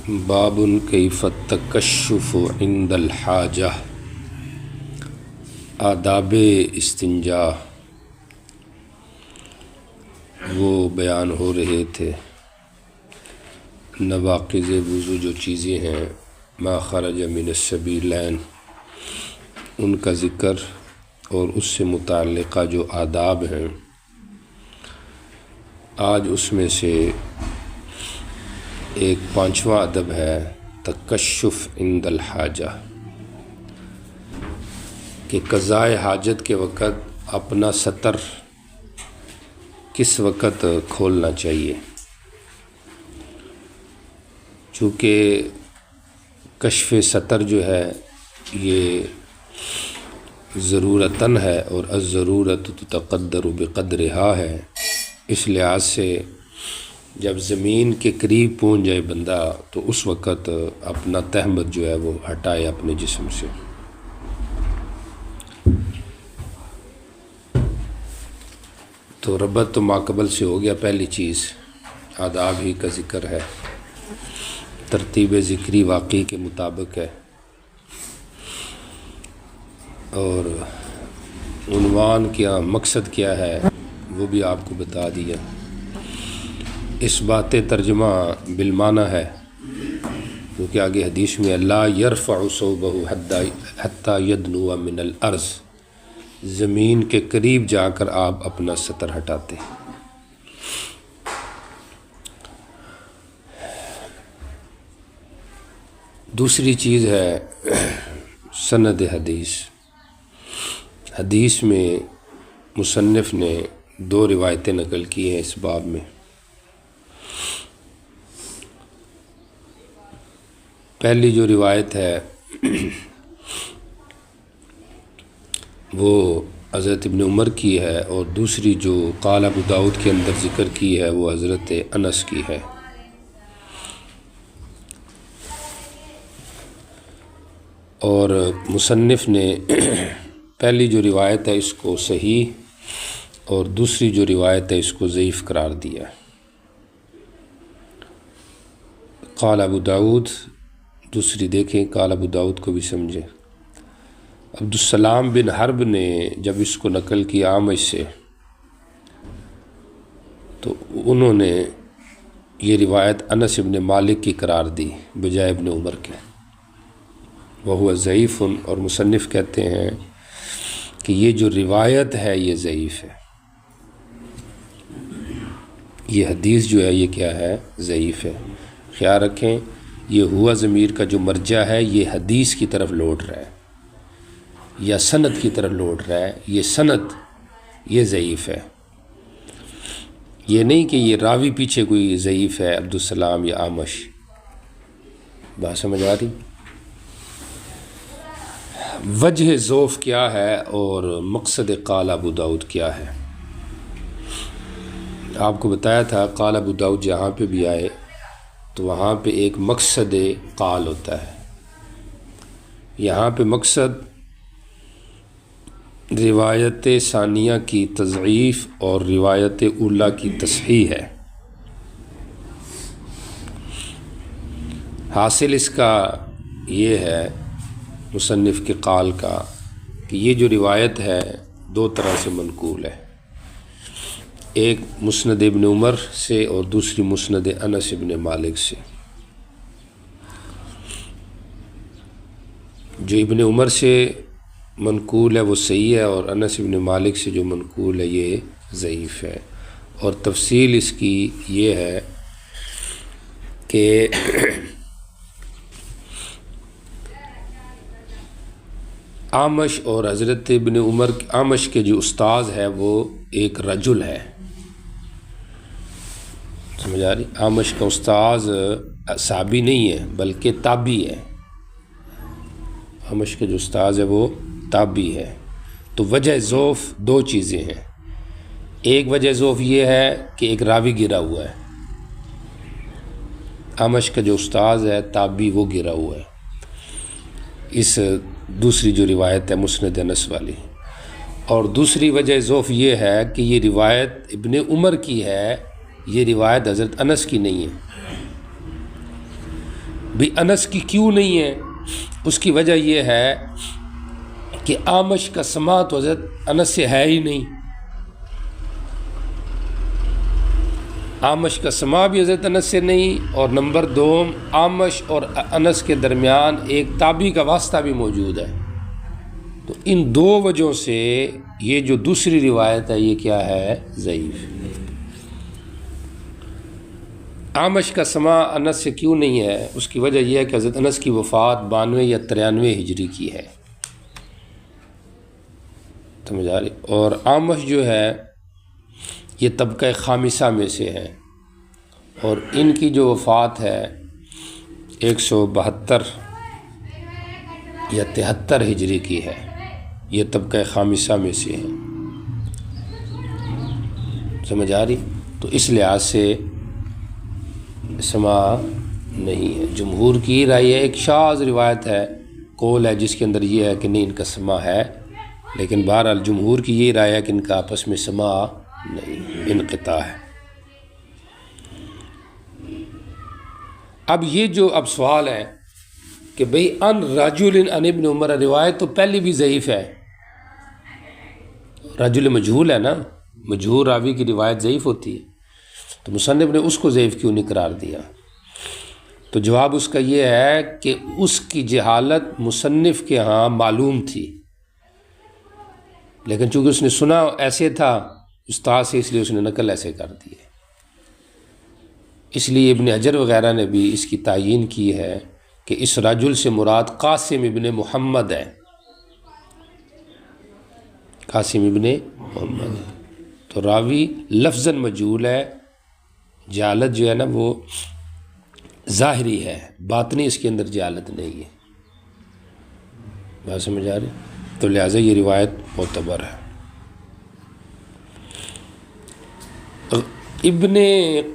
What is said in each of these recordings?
باب کیف التکشف عند الحاجہ، آداب استنجا وہ بیان ہو رہے تھے۔ نواقض وضو جو چیزیں ہیں ما خرج من السبیلین، ان کا ذکر اور اس سے متعلقہ جو آداب ہیں، آج اس میں سے ایک پانچواں ادب ہے تکشف عند الحاجہ، کہ قضاء حاجت کے وقت اپنا ستر کس وقت کھولنا چاہیے۔ چونکہ کشف ستر جو ہے یہ ضرورتاً ہے اور الضرورت تقدر بقدرہا ہے، اس لحاظ سے جب زمین کے قریب پہنچ جائے بندہ تو اس وقت اپنا تہمت جو ہے وہ ہٹائے اپنے جسم سے۔ تو ربط تو ماقبل سے ہو گیا، پہلی چیز آداب ہی کا ذکر ہے، ترتیب ذکری واقعی کے مطابق ہے، اور عنوان کیا، مقصد کیا ہے وہ بھی آپ کو بتا دیا۔ اس بات ترجمہ بالمعنی ہے، کیونکہ آگے حدیث میں لا یرفع ثوبہ حتی یدنو من الارض، زمین کے قریب جا کر آپ اپنا ستر ہٹاتے۔ دوسری چیز ہے سند حدیث۔ حدیث میں مصنف نے دو روایتیں نقل کی ہیں اس باب میں۔ پہلی جو روایت ہے وہ حضرت ابن عمر کی ہے، اور دوسری جو قال ابو داؤد کے اندر ذکر کی ہے وہ حضرت انس کی ہے۔ اور مصنف نے پہلی جو روایت ہے اس کو صحیح اور دوسری جو روایت ہے اس کو ضعیف قرار دیا۔ قال ابو داؤد، دوسری دیکھیں قال ابو داؤد کو بھی سمجھیں۔ عبدالسلام بن حرب نے جب اس کو نقل کیا اعمش سے تو انہوں نے یہ روایت انس ابن مالک کی قرار دی بجائے ابن عمر کے، وہ ضعیف، اور مصنف کہتے ہیں کہ یہ جو روایت ہے یہ ضعیف ہے، یہ حدیث جو ہے یہ کیا ہے، ضعیف ہے۔ خیال رکھیں یہ ہوا ضمیر کا جو مرجع ہے یہ حدیث کی طرف لوٹ رہا ہے یا سند کی طرف لوٹ رہا ہے، یہ سند یہ ضعیف ہے، یہ نہیں کہ یہ راوی پیچھے کوئی ضعیف ہے عبدالسلام یا اعمش۔ بات سمجھ آ رہی؟ وجہ ضعف کیا ہے اور مقصد قال ابو داؤد کیا ہے؟ آپ کو بتایا تھا قال ابو داؤد جہاں پہ بھی آئے تو وہاں پہ ایک مقصد قال ہوتا ہے، یہاں پہ مقصد روایت ثانیہ کی تضعیف اور روایت اولیٰ کی تصحیح ہے۔ حاصل اس کا یہ ہے مصنف کے قال کا کہ یہ جو روایت ہے دو طرح سے منقول ہے، ایک مسند ابن عمر سے اور دوسری مسند انس ابن مالک سے۔ جو ابن عمر سے منقول ہے وہ صحیح ہے، اور انس ابن مالک سے جو منقول ہے یہ ضعیف ہے۔ اور تفصیل اس کی یہ ہے کہ اعمش اور حضرت ابن عمر، اعمش کے جو استاذ ہے وہ ایک رجل ہے، سمجھ آ رہی؟ اعمش کا استاذ صحابی نہیں ہے بلکہ تابعی ہے، اعمش کے جو استاذ ہے وہ تابعی ہے۔ تو وجہ ضعف دو چیزیں ہیں، ایک وجہ ضعف یہ ہے کہ ایک راوی گرا ہوا ہے، اعمش کا جو استاذ ہے تابعی وہ گرا ہوا ہے، اس دوسری جو روایت ہے مسند انس والی۔ اور دوسری وجہ ضعف یہ ہے کہ یہ روایت ابن عمر کی ہے، یہ روایت حضرت انس کی نہیں ہے۔ بھی انس کی کیوں نہیں ہے؟ اس کی وجہ یہ ہے کہ اعمش کا سماع تو حضرت انس سے ہے ہی نہیں، اعمش کا سماع بھی حضرت انس سے نہیں، اور نمبر دوم اعمش اور انس کے درمیان ایک تابعی کا واسطہ بھی موجود ہے۔ تو ان دو وجہوں سے یہ جو دوسری روایت ہے یہ کیا ہے؟ ضعیف۔ اعمش کا سماع انس سے کیوں نہیں ہے؟ اس کی وجہ یہ ہے کہ حضرت انس کی وفات 92 یا 93 ہجری کی ہے، سمجھ آ رہی؟ اور اعمش جو ہے یہ طبقہ خامسہ میں سے ہے، اور ان کی جو وفات ہے 172 یا 73 ہجری کی ہے، یہ طبقہ خامسہ میں سے ہے، سمجھ آ رہی؟ تو اس لحاظ سے سماع نہیں ہے۔ جمہور کی رائے ہے، ایک شاذ روایت ہے، قول ہے جس کے اندر یہ ہے کہ نہیں ان کا سماع ہے، لیکن بہرحال جمہور کی یہ رائے ہے کہ ان کا آپس میں سماع نہیں، انقطاع ہے۔ اب یہ جو اب سوال ہے کہ بھئی ان رجل عن ابن عمر، روایت تو پہلی بھی ضعیف ہے، رجل مجہول ہے نا، مجہول راوی کی روایت ضعیف ہوتی ہے، تو مصنف نے اس کو ضعیف کیوں نہیں قرار دیا؟ تو جواب اس کا یہ ہے کہ اس کی جہالت مصنف کے ہاں معلوم تھی، لیکن چونکہ اس نے سنا ایسے تھا استاد سے، اس لیے اس نے نقل ایسے کر دی ہے۔ اس لیے ابن حجر وغیرہ نے بھی اس کی تعیین کی ہے کہ اس رجل سے مراد قاسم ابن محمد ہے، قاسم ابن محمد ہے، تو راوی لفظاً مجہول ہے، جہالت جو ہے نا وہ ظاہری ہے، باطنی اس کے اندر جہالت نہیں ہے، بات سمجھ آ رہی؟ تو لہٰذا یہ روایت معتبر ہے۔ ابن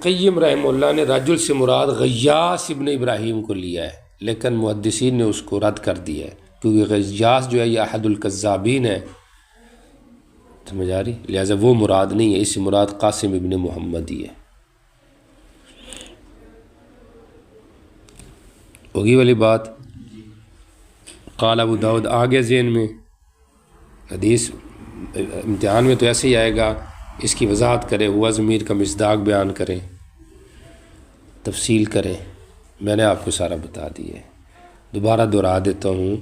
قیم رحمہ اللہ نے رجل سے مراد غیاث ابن ابراہیم کو لیا ہے، لیکن محدثین نے اس کو رد کر دیا ہے، کیونکہ غیاث جو ہے یہ احد الکذابین ہے، سمجھ آ رہی؟ لہٰذا وہ مراد نہیں ہے، اس سے مراد قاسم ابن محمد ہی ہے۔ ہوگی والی بات؟ قال ابو داؤد آگے ذہن میں، حدیث امتحان میں تو ایسے ہی آئے گا، اس کی وضاحت کرے، ہوا ضمیر کا مصداق بیان کریں، تفصیل کریں، میں نے آپ کو سارا بتا دیا ہے، دوبارہ دہرا دیتا ہوں۔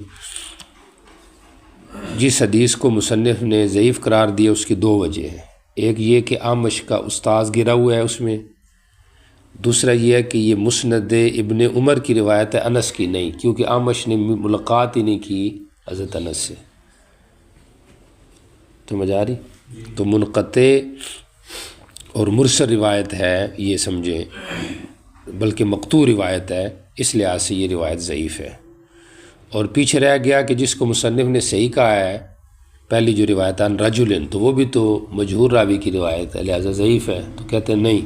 جس حدیث کو مصنف نے ضعیف قرار دیا اس کی دو وجہ ہیں، ایک یہ کہ اعمش کا استاذ گرا ہوا ہے اس میں، دوسرا یہ ہے کہ یہ مسند ابن عمر کی روایت ہے، انس کی نہیں، کیونکہ اعمش نے ملاقات ہی نہیں کی حضرت انس سے، سمجھ آ رہی؟ تو منقطع اور مرسل روایت ہے یہ سمجھیں، بلکہ مقطوع روایت ہے، اس لحاظ سے یہ روایت ضعیف ہے۔ اور پیچھے رہ گیا کہ جس کو مصنف نے صحیح کہا ہے پہلی جو روایت عن رجل، تو وہ بھی تو مجہور راوی کی روایت ہے، لہذا ضعیف ہے، تو کہتے ہیں نہیں،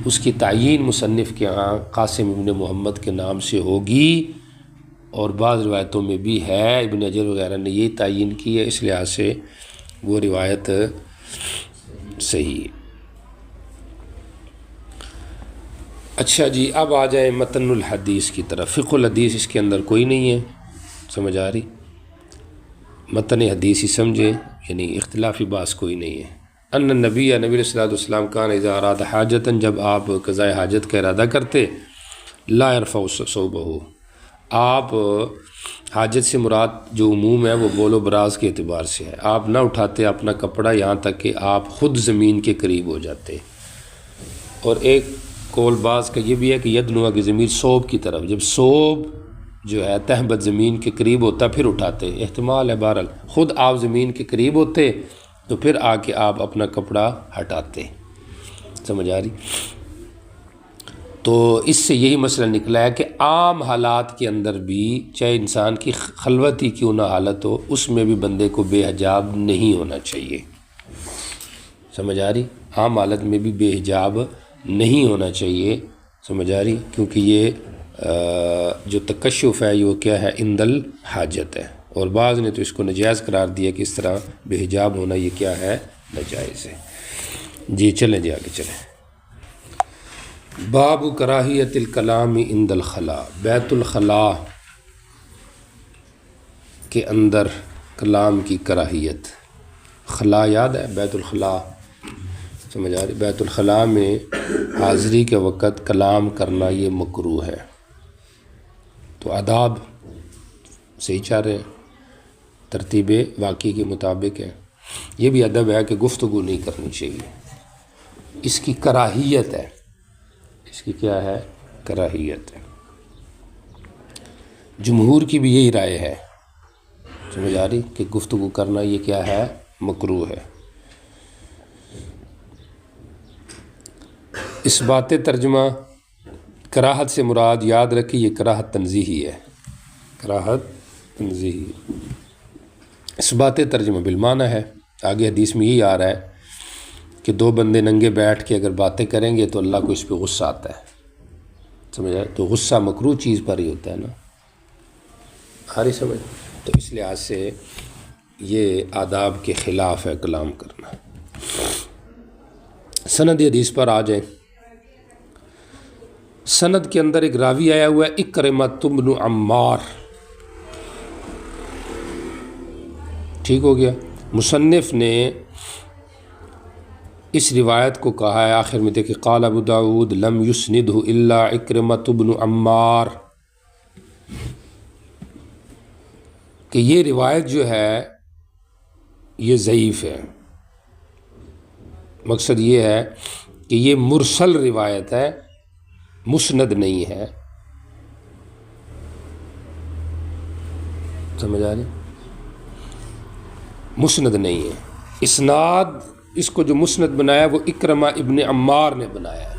اس کی تعیین مصنف کے ہاں قاسم ابن محمد کے نام سے ہوگی، اور بعض روایتوں میں بھی ہے، ابن حجر وغیرہ نے یہی تعیین کی ہے، اس لحاظ سے وہ روایت صحیح۔ اچھا جی، اب آ جائیں متن الحدیث کی طرف۔ فقہ الحدیث اس کے اندر کوئی نہیں ہے، سمجھ آ رہی؟ متن حدیث ہی سمجھیں، یعنی اختلافی باس کوئی نہیں ہے۔ ان نبی صلی اللہ علیہ وسلم کان اذا اراد حاجتاً، جب آپ قضاء حاجت کا ارادہ کرتے، لا يرفع ثوبہ، آپ حاجت سے مراد جو عموم ہے وہ بول و براز کے اعتبار سے ہے، آپ نہ اٹھاتے اپنا کپڑا یہاں تک کہ آپ خود زمین کے قریب ہو جاتے۔ اور ایک قول باز کا یہ بھی ہے کہ یدنو کی ضمیر صوب کی طرف، جب صوب جو ہے تہبت زمین کے قریب ہوتا پھر اٹھاتے، احتمال ہے بہرحال خود آپ زمین کے قریب ہوتے تو پھر آ کے آپ اپنا کپڑا ہٹاتے، سمجھ آ رہی؟ تو اس سے یہی مسئلہ نکلا ہے کہ عام حالات کے اندر بھی، چاہے انسان کی خلوت ہی کیوں نہ حالت ہو، اس میں بھی بندے کو بے حجاب نہیں ہونا چاہیے، سمجھ آ رہی؟ عام حالت میں بھی بے حجاب نہیں ہونا چاہیے، سمجھ آ رہی؟ کیونکہ یہ جو تکشف ہے یہ کیا ہے؟ عند الحاجت ہے، اور بعض نے تو اس کو ناجائز قرار دیا کہ اس طرح بے حجاب ہونا یہ کیا ہے؟ ناجائز ہے۔ جی چلیں، جی آگے چلیں۔ باب کراہیت الکلام عند الخلاء، بیت الخلاء کے اندر کلام کی کراہیت۔ خلاء یاد ہے، بیت الخلاء سمجھ آ رہی؟ بیت الخلاء میں حاضری کے وقت کلام کرنا یہ مکروہ ہے۔ تو آداب صحیح چاہ رہے ہیں، ترتیب واقعی کے مطابق ہے۔ یہ بھی ادب ہے کہ گفتگو نہیں کرنی چاہیے، اس کی کراہیت ہے، اس کی کیا ہے؟ کراہیت ہے۔ جمہور کی بھی یہی رائے ہے، سمجھ آ رہی، کہ گفتگو کرنا یہ کیا ہے؟ مکروہ ہے۔ اس بات ترجمہ کراہت سے مراد یاد رکھی، یہ کراہت تنزیہی ہے، کراہت تنزیہی۔ اس بات ترجمہ بالمعنی ہے، آگے حدیث میں یہی آ رہا ہے کہ دو بندے ننگے بیٹھ کے اگر باتیں کریں گے تو اللہ کو اس پہ غصہ آتا ہے، سمجھ آئے؟ تو غصہ مکروہ چیز پر ہی ہوتا ہے نا، آ رہی سمجھ؟ تو اس لحاظ سے یہ آداب کے خلاف ہے کلام کرنا۔ سند حدیث پر آ جائیں۔ سند کے اندر ایک راوی آیا ہوا ہے، اکرمۃ بن عمار، ٹھیک ہو گیا۔ مصنف نے اس روایت کو کہا ہے آخر میں دیکھیں، قال ابو داود لم یسندہ الا اکرمۃ بن عمار، کہ یہ روایت جو ہے یہ ضعیف ہے۔ مقصد یہ ہے کہ یہ مرسل روایت ہے، مسند نہیں ہے، سمجھ آ رہی؟ مسند نہیں ہے۔ اسناد اس کو جو مسند بنایا وہ اکرمہ ابن عمار نے بنایا ہے،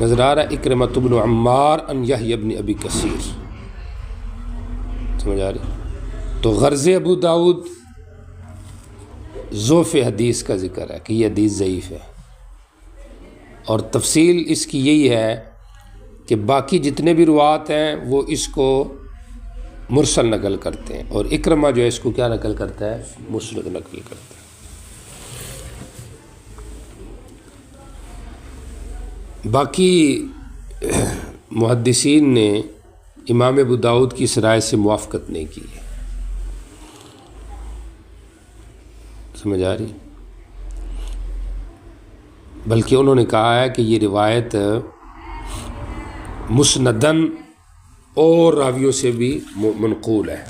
نظر آ رہا ہے؟ اکرمہ ابن عمار ان یحییٰ ابن ابی کثیر، سمجھ آ رہی؟ تو غرض ابو داود ضعف حدیث کا ذکر ہے کہ یہ حدیث ضعیف ہے، اور تفصیل اس کی یہی ہے کہ باقی جتنے بھی روات ہیں وہ اس کو مرسل نقل کرتے ہیں، اور اکرمہ جو ہے اس کو کیا نقل کرتا ہے؟ مسند نقل کرتا ہے۔ باقی محدثین نے امام ابو داود کی اس رائے سے موافقت نہیں کی ہے، سمجھ آ رہی؟ بلکہ انہوں نے کہا ہے کہ یہ روایت مسندن اور راویوں سے بھی منقول ہے،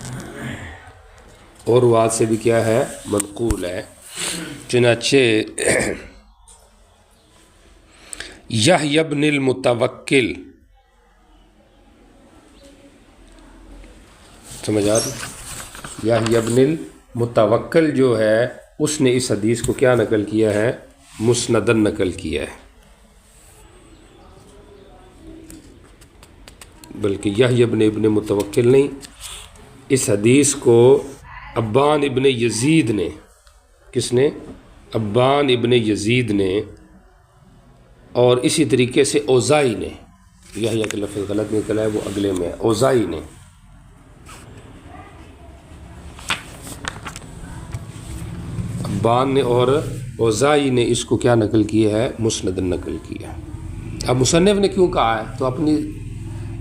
اور روایت سے بھی کیا ہے؟ منقول ہے۔ چنانچہ یحییٰ بن المتوکل، سمجھ آ رہی؟ یحییٰ بن المتوکل جو ہے اس نے اس حدیث کو کیا نقل کیا ہے؟ مسندن نقل کیا ہے، بلکہ یحییٰ ابن متوکل نہیں، اس حدیث کو ابان ابن یزید نے، کس نے؟ ابان ابن یزید نے، اور اسی طریقے سے اوزائی نے، یحییٰ کا لفظ غلط نکلا ہے وہ اگلے میں ہے، اوزائی نے، ابان نے اور اوزائی نے اس کو کیا نقل کیا ہے؟ مسندن نقل کیا ہے۔ اب مصنف نے کیوں کہا ہے؟ تو اپنی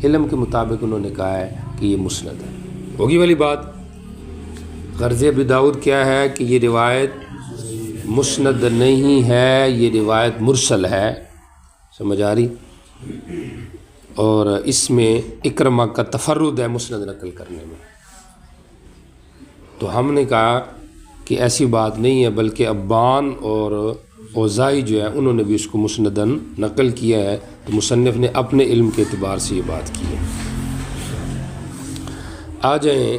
علم کے مطابق انہوں نے کہا ہے کہ یہ مسند ہے، ہوگی والی بات۔ غرض ابو داود کیا ہے کہ یہ روایت مسند نہیں ہے، یہ روایت مرسل ہے، سمجھ آ رہی؟ اور اس میں اکرمہ کا تفرد ہے مسند نقل کرنے میں۔ تو ہم نے کہا کہ ایسی بات نہیں ہے، بلکہ ابان اور اوزائی جو ہے انہوں نے بھی اس کو مسندن نقل کیا ہے، تو مصنف نے اپنے علم کے اعتبار سے یہ بات کی ہے۔ آ جائیں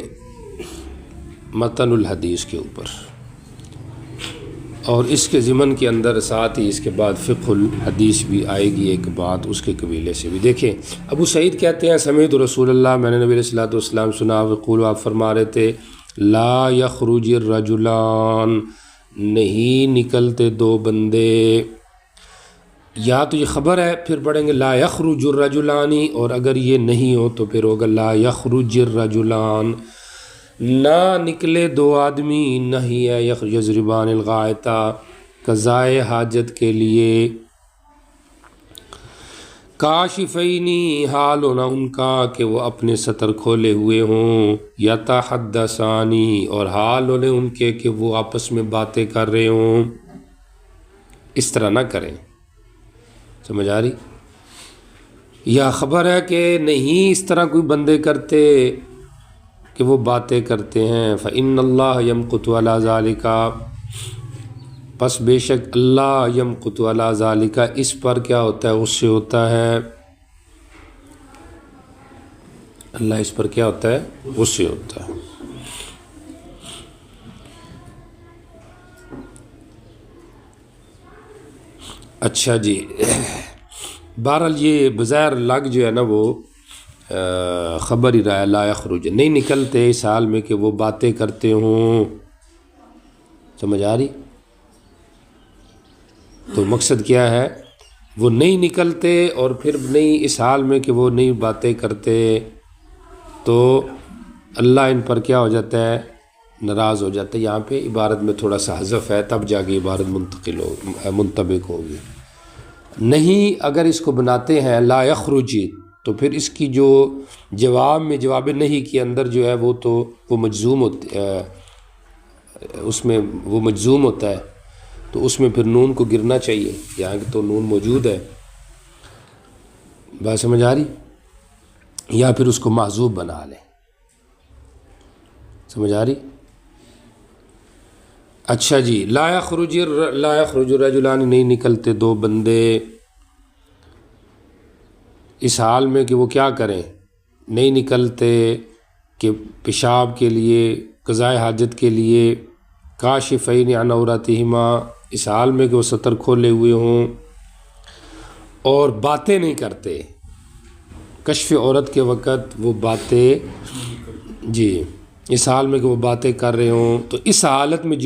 متن الحدیث کے اوپر، اور اس کے ضمن کے اندر ساتھ ہی اس کے بعد فقہ الحدیث بھی آئے گی ایک بات اس کے قبیلے سے بھی۔ دیکھیں ابو سعید کہتے ہیں سمیعت رسول اللہ، میں نے نبی علیہ الصلوۃ والسلام سنا، وقول آپ فرما رہے تھے لا یخرج الرجلان، نہیں نکلتے دو بندے، یا تو یہ خبر ہے پھر پڑھیں گے لا یخرج الرجلانی، اور اگر یہ نہیں ہو تو پھر ہوگا لا یخرج الرجلان، نہ نکلے دو آدمی، نہ ہی ہے یضربان الغائطہ، قضائے حاجت کے لیے، کاشفینی حال ہونا ان کا کہ وہ اپنے سطر کھولے ہوئے ہوں، یتحدثانی اور حال ہونے ان کے کہ وہ آپس میں باتیں کر رہے ہوں۔ اس طرح نہ کریں، سمجھ آ رہی؟ یا خبر ہے کہ نہیں اس طرح کوئی بندے کرتے کہ وہ باتیں کرتے ہیں، فإن اللہ یمقت علی ذالک، پس بے شک اللہ یمقت علی ذالک، اس پر کیا ہوتا ہے؟ غصے ہوتا ہے۔ اللہ اس پر کیا ہوتا ہے؟ غصے ہوتا ہے۔ اچھا جی، بہرحال یہ بظاہر لگ جو ہے نا وہ خبر ہی رہا ہے، لا یخرج، نہیں نکلتے اس حال میں کہ وہ باتیں کرتے ہوں، سمجھ آ رہی؟ تو مقصد کیا ہے؟ وہ نہیں نکلتے اور پھر نہیں اس حال میں کہ وہ نہیں باتیں کرتے، تو اللہ ان پر کیا ہو جاتا ہے؟ ناراض ہو جاتا ہے۔ یہاں پہ عبارت میں تھوڑا سا حذف ہے، تب جا کے عبارت منطبق ہوگی۔ نہیں اگر اس کو بناتے ہیں لا یخرجی، تو پھر اس کی جو جواب میں جواب نہیں کے اندر جو ہے وہ تو وہ مجزوم اس میں وہ مجزوم ہوتا ہے، تو اس میں پھر نون کو گرنا چاہیے، یہاں کی تو نون موجود ہے، بات سمجھ آ رہی؟ یا پھر اس کو محذوف بنا لیں، سمجھ آ رہی؟ اچھا جی، لا یخرج رجلان، نہیں نکلتے دو بندے اس حال میں کہ وہ کیا کریں؟ نہیں نکلتے کہ پیشاب کے لیے، قضائے حاجت کے لیے، کاشفین عن عوراتہما، اس حال میں کہ وہ سطر کھولے ہوئے ہوں، اور باتیں نہیں کرتے۔ کشف عورت کے وقت وہ باتیں، جی اس حال میں کہ وہ باتیں کر رہے ہوں، تو اس حالت میں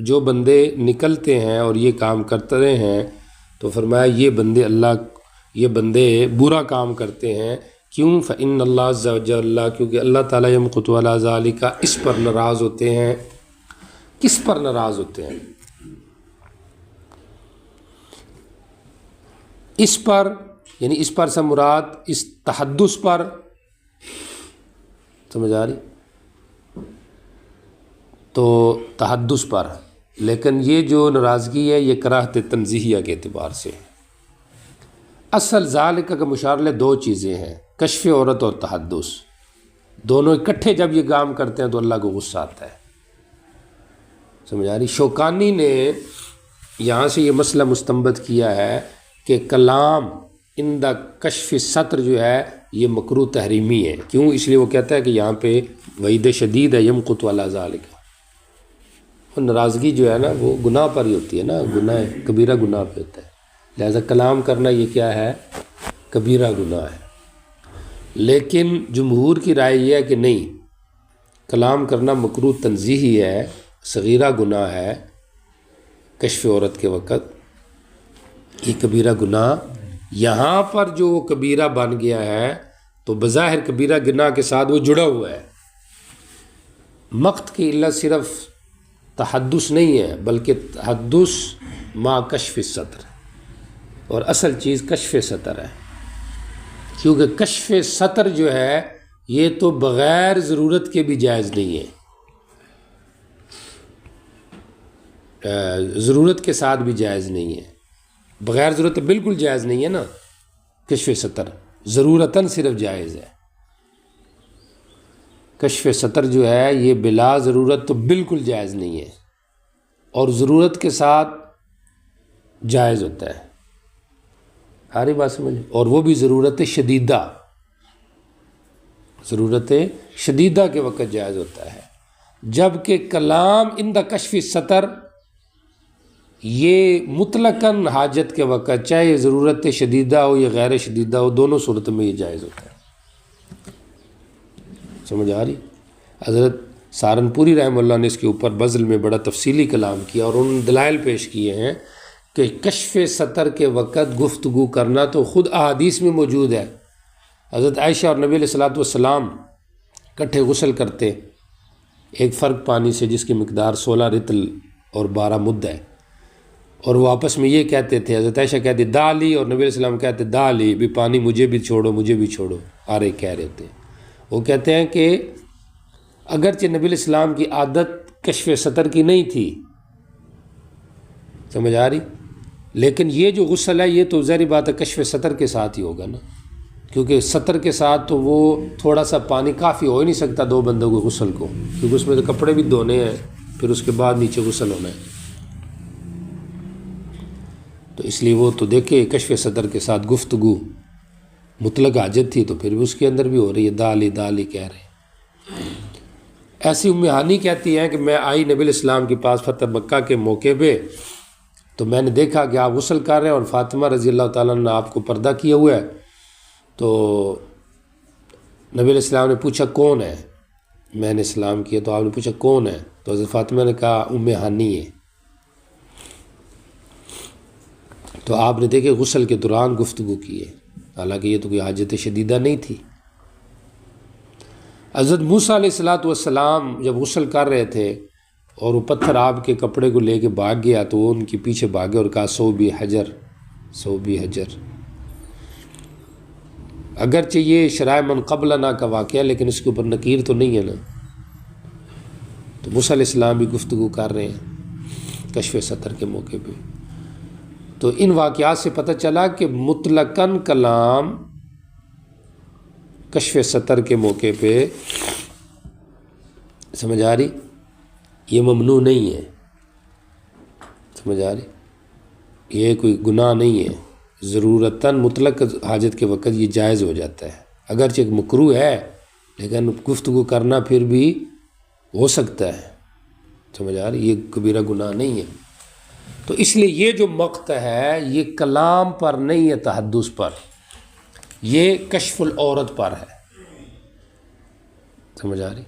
جو بندے نکلتے ہیں اور یہ کام کرتے رہے ہیں، تو فرمایا یہ بندے برا کام کرتے ہیں۔ کیوں؟ فإن اللہ عز وجل، کیونکہ اللہ تعالیٰ یمقت علی ذالک، اس پر ناراض ہوتے ہیں۔ کس پر ناراض ہوتے ہیں؟ اس پر، یعنی اس پر سے مراد اس تحدث پر، سمجھ آ رہی؟ تو تحدث پر، لیکن یہ جو ناراضگی ہے یہ کراہت تنزیہیہ کے اعتبار سے۔ اصل ذالک کا مشارلہ دو چیزیں ہیں، کشف عورت اور تحدث، دونوں اکٹھے جب یہ کام کرتے ہیں تو اللہ کو غصہ آتا ہے، سمجھ آ رہی؟ شوکانی نے یہاں سے یہ مسئلہ مستنبط کیا ہے کہ کلام عند کشف سطر جو ہے یہ مکروہ تحریمی ہے۔ کیوں؟ اس لیے وہ کہتا ہے کہ یہاں پہ وعید شدید ہے، یمقت علی ذالک، اور ناراضگی جو ہے نا وہ گناہ پر ہی ہوتی ہے نا، گناہ کبیرہ گناہ پہ ہوتا ہے، لہذا کلام کرنا یہ کیا ہے؟ کبیرہ گناہ ہے۔ لیکن جمہور کی رائے یہ ہے کہ نہیں، کلام کرنا مکروہ تنزیہی ہے، صغیرہ گناہ ہے، کشف عورت کے وقت یہ کبیرہ گناہ، یہاں پر جو وہ کبیرہ بن گیا ہے تو بظاہر کبیرہ گناہ کے ساتھ وہ جڑا ہوا ہے۔ مقت کی علت صرف تحدث نہیں ہے، بلکہ تحدث ما کشف سطر، اور اصل چیز کشف سطر ہے، کیونکہ کشف سطر جو ہے یہ تو بغیر ضرورت کے بھی جائز نہیں ہے، ضرورت کے ساتھ بھی جائز نہیں ہے، بغیر ضرورت بالکل جائز نہیں ہے نا، کشف سطر ضرورتاً صرف جائز ہے۔ کشف سطر جو ہے یہ بلا ضرورت تو بالکل جائز نہیں ہے، اور ضرورت کے ساتھ جائز ہوتا ہے، ساری بات سمجھ، اور وہ بھی ضرورت شدیدہ، ضرورت شدیدہ کے وقت جائز ہوتا ہے، جبکہ کلام عند کشف سطر یہ مطلقاً حاجت کے وقت، چاہے ضرورت شدیدہ ہو یا غیر شدیدہ ہو، دونوں صورتوں میں یہ جائز ہوتا ہے، سمجھ آ رہی؟ حضرت سہارنپوری رحمہ اللہ نے اس کے اوپر بذل میں بڑا تفصیلی کلام کیا، اور انہوں نے دلائل پیش کیے ہیں کہ کشف سطر کے وقت گفتگو کرنا تو خود احادیث میں موجود ہے۔ حضرت عائشہ اور نبی علیہ السلام اکٹھے غسل کرتے ایک فرق پانی سے جس کی مقدار 16 رطل اور 12 مد ہے، اور وہ آپس میں یہ کہتے تھے، حضرت عائشہ کہتے دالی، اور نبی علیہ السلام کہتے دالی، بھی پانی مجھے بھی چھوڑو مجھے بھی چھوڑو، آرے کہہ رہے تھے۔ وہ کہتے ہیں کہ اگرچہ نبی علیہ السلام کی عادت کشف ستر کی نہیں تھی، سمجھ آ رہی، لیکن یہ جو غسل ہے یہ تو ظاہری بات ہے کشف ستر کے ساتھ ہی ہوگا نا، کیونکہ ستر کے ساتھ تو وہ تھوڑا سا پانی کافی ہو ہی نہیں سکتا دو بندوں کو غسل کو، کیونکہ اس میں تو کپڑے بھی دھونے ہیں، پھر اس کے بعد نیچے غسل ہونا ہے، تو اس لیے وہ تو دیکھے کشف صدر کے ساتھ گفتگو مطلق حاجت تھی، تو پھر بھی اس کے اندر بھی ہو رہی ہے، دالی دالی کہہ رہے ہیں۔ ایسی ام ہانی کہتی ہیں کہ میں آئی نبی علیہ السلام کے پاس فتح مکہ کے موقع پہ، تو میں نے دیکھا کہ آپ غسل کر رہے ہیں اور فاطمہ رضی اللہ تعالیٰ نے آپ کو پردہ کیا ہوا ہے، تو نبی علیہ السلام نے پوچھا کون ہے، میں نے سلام کیا تو آپ نے پوچھا کون ہے، تو حضرت فاطمہ نے کہا ام ہانی ہے، تو آپ نے دیکھے غسل کے دوران گفتگو کی ہے، حالانکہ یہ تو کوئی حاجت شدیدہ نہیں تھی۔ حضرت موسیٰ علیہ السلام جب غسل کر رہے تھے اور وہ پتھر آپ کے کپڑے کو لے کے بھاگ گیا، تو وہ ان کے پیچھے بھاگے اور کہا سو بھی حجر۔ اگرچہ یہ شرائع من قبلنا کا واقعہ، لیکن اس کے اوپر نکیر تو نہیں ہے نا، تو موسیٰ علیہ السلام بھی گفتگو کر رہے ہیں کشف ستر کے موقع پہ۔ تو ان واقعات سے پتہ چلا کہ مطلقاً کلام کشف ستر کے موقع پہ، سمجھ آ رہی، یہ ممنوع نہیں ہے، سمجھ آ رہی، یہ کوئی گناہ نہیں ہے، ضرورتاً مطلق حاجت کے وقت یہ جائز ہو جاتا ہے، اگرچہ ایک مکروہ ہے لیکن گفتگو کرنا پھر بھی ہو سکتا ہے، سمجھ آ رہی، یہ کبیرہ گناہ نہیں ہے۔ تو اس لیے یہ جو مقت ہے یہ کلام پر نہیں ہے، تحدث پر، یہ کشف العورت پر ہے، سمجھ آ رہی،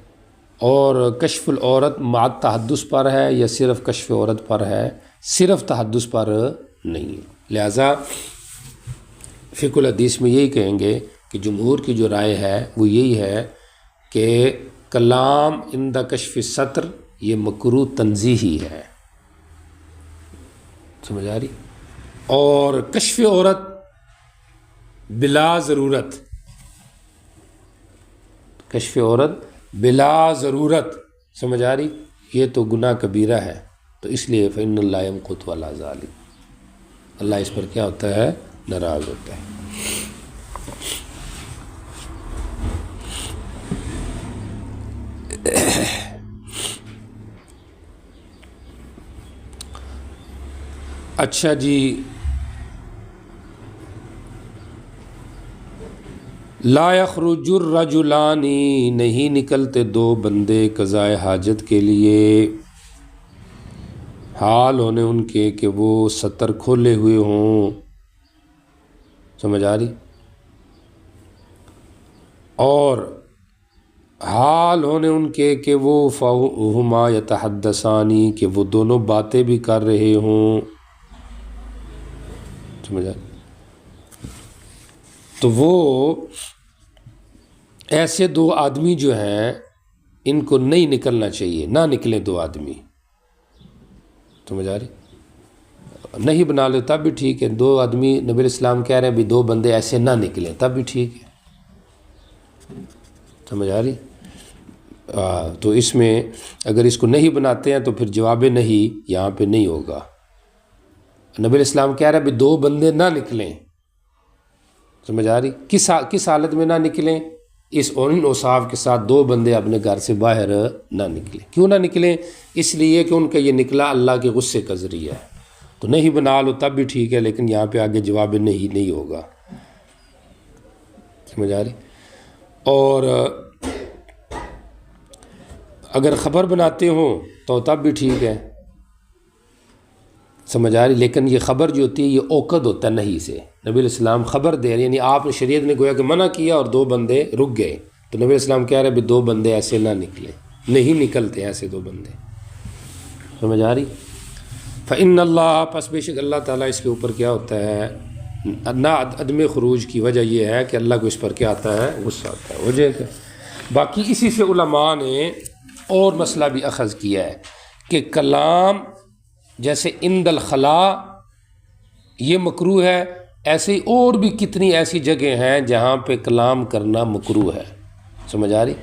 اور کشف العورت مع تحدث پر ہے یا صرف کشف عورت پر ہے، صرف تحدث پر نہیں ہے۔ لہذا فقہ الحدیث میں یہی کہیں گے کہ جمہور کی جو رائے ہے وہ یہی ہے کہ کلام عند کشف ستر یہ مکروہ تنزیہی ہے، سمجھ آ رہی، اور کشف عورت بلا ضرورت، کشف عورت بلا ضرورت، سمجھ آ رہی، یہ تو گناہ کبیرہ ہے، تو اس لیے فإن اللہ یمقت علی ذلک، اللہ اس پر کیا ہوتا ہے، ناراض ہوتا ہے۔ اچھا جی، لا یخرج الرجلان، نہیں نکلتے دو بندے قضائے حاجت کے لیے، حال ہونے ان کے کہ وہ ستر کھولے ہوئے ہوں، سمجھ آ رہی، اور حال ہونے ان کے کہ وہ فہما یتحدثانی، کہ وہ دونوں باتیں بھی کر رہے ہوں، سمجھ آ رہی، تو وہ ایسے دو آدمی جو ہیں ان کو نہیں نکلنا چاہیے، نہ نکلیں دو آدمی، سمجھ آ رہی، نہیں بنا لے تب بھی ٹھیک ہے، دو آدمی نبی علیہ السلام کہہ رہے ہیں بھی دو بندے ایسے نہ نکلیں تب بھی ٹھیک ہے، سمجھ آ رہی، تو اس میں اگر اس کو نہیں بناتے ہیں تو پھر جواب نہیں یہاں پہ نہیں ہوگا۔ نبی علیہ السلام کہہ رہے ہیں بھی دو بندے نہ نکلیں، سمجھ آ رہی، کس حالت میں نہ نکلیں، اس ان اوصاف کے ساتھ دو بندے اپنے گھر سے باہر نہ نکلیں، کیوں نہ نکلیں، اس لیے کہ ان کا یہ نکلا اللہ کے غصے کا ذریعہ ہے، تو نہیں بنا لو تب بھی ٹھیک ہے، لیکن یہاں پہ آگے جواب نہیں ہوگا، سمجھ آ رہی، اور اگر خبر بناتے ہوں تو تب بھی ٹھیک ہے، سمجھ آ رہی، لیکن یہ خبر جو ہوتی ہے یہ اوقد ہوتا ہے نہیں سے، نبی علیہ السلام خبر دے رہے، یعنی آپ نے شریعت نے گویا کہ منع کیا اور دو بندے رک گئے، تو نبی علیہ السلام کہہ رہے بھی دو بندے ایسے نہ نکلیں، نہیں نکلتے ایسے دو بندے، سمجھ آ رہی، فإن اللہ، پس بے شک اللہ تعالیٰ اس کے اوپر کیا ہوتا ہے، نہ عدم خروج کی وجہ یہ ہے کہ اللہ کو اس پر کیا آتا ہے، غصہ آتا ہے، وجہ کہ باقی اسی سے علماء نے اور مسئلہ بھی اخذ کیا ہے کہ کلام جیسے عند الخلاء یہ مکروہ ہے، ایسے ہی اور بھی کتنی ایسی جگہ ہیں جہاں پہ کلام کرنا مکروہ ہے. سمجھ آ رہی؟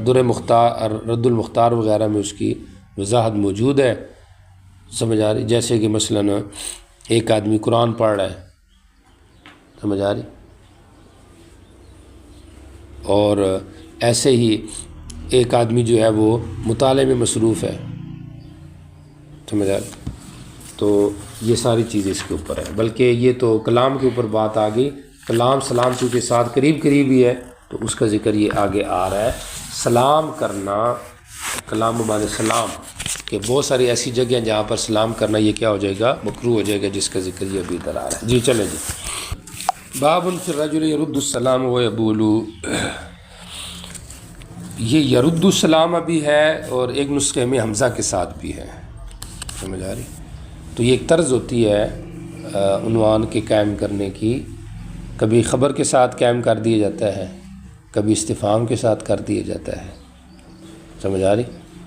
در مختار، رد المختار وغیرہ میں اس کی وضاحت موجود ہے. سمجھ آ رہی؟ جیسے کہ مثلاً ایک آدمی قرآن پڑھ رہا ہے، سمجھ آ رہی، اور ایسے ہی ایک آدمی جو ہے وہ مطالعے میں مصروف ہے، سمجھ آ رہی. تو یہ ساری چیزیں اس کے اوپر ہے. بلکہ یہ تو کلام کے اوپر بات آ گئی. کلام سلام کے ساتھ قریب قریب ہی ہے تو اس کا ذکر یہ آگے آ رہا ہے. سلام کرنا، کلام بعد سلام کہ بہت ساری ایسی جگہیں جہاں پر سلام کرنا یہ کیا ہو جائے گا؟ مکروہ ہو جائے گا، جس کا ذکر یہ ابھی ادھر آ رہا ہے. جی چلیں جی. باب فی الرجل یرد السلام و یبول. یہ یرد السلام بھی ہے اور ایک نسخے میں حمزہ کے ساتھ بھی ہے. سمجھ آ رہی؟ تو یہ ایک طرز ہوتی ہے عنوان کے قائم کرنے کی. کبھی خبر کے ساتھ قائم کر دیا جاتا ہے، کبھی استفہام کے ساتھ کر دیا جاتا ہے. سمجھ آ رہی؟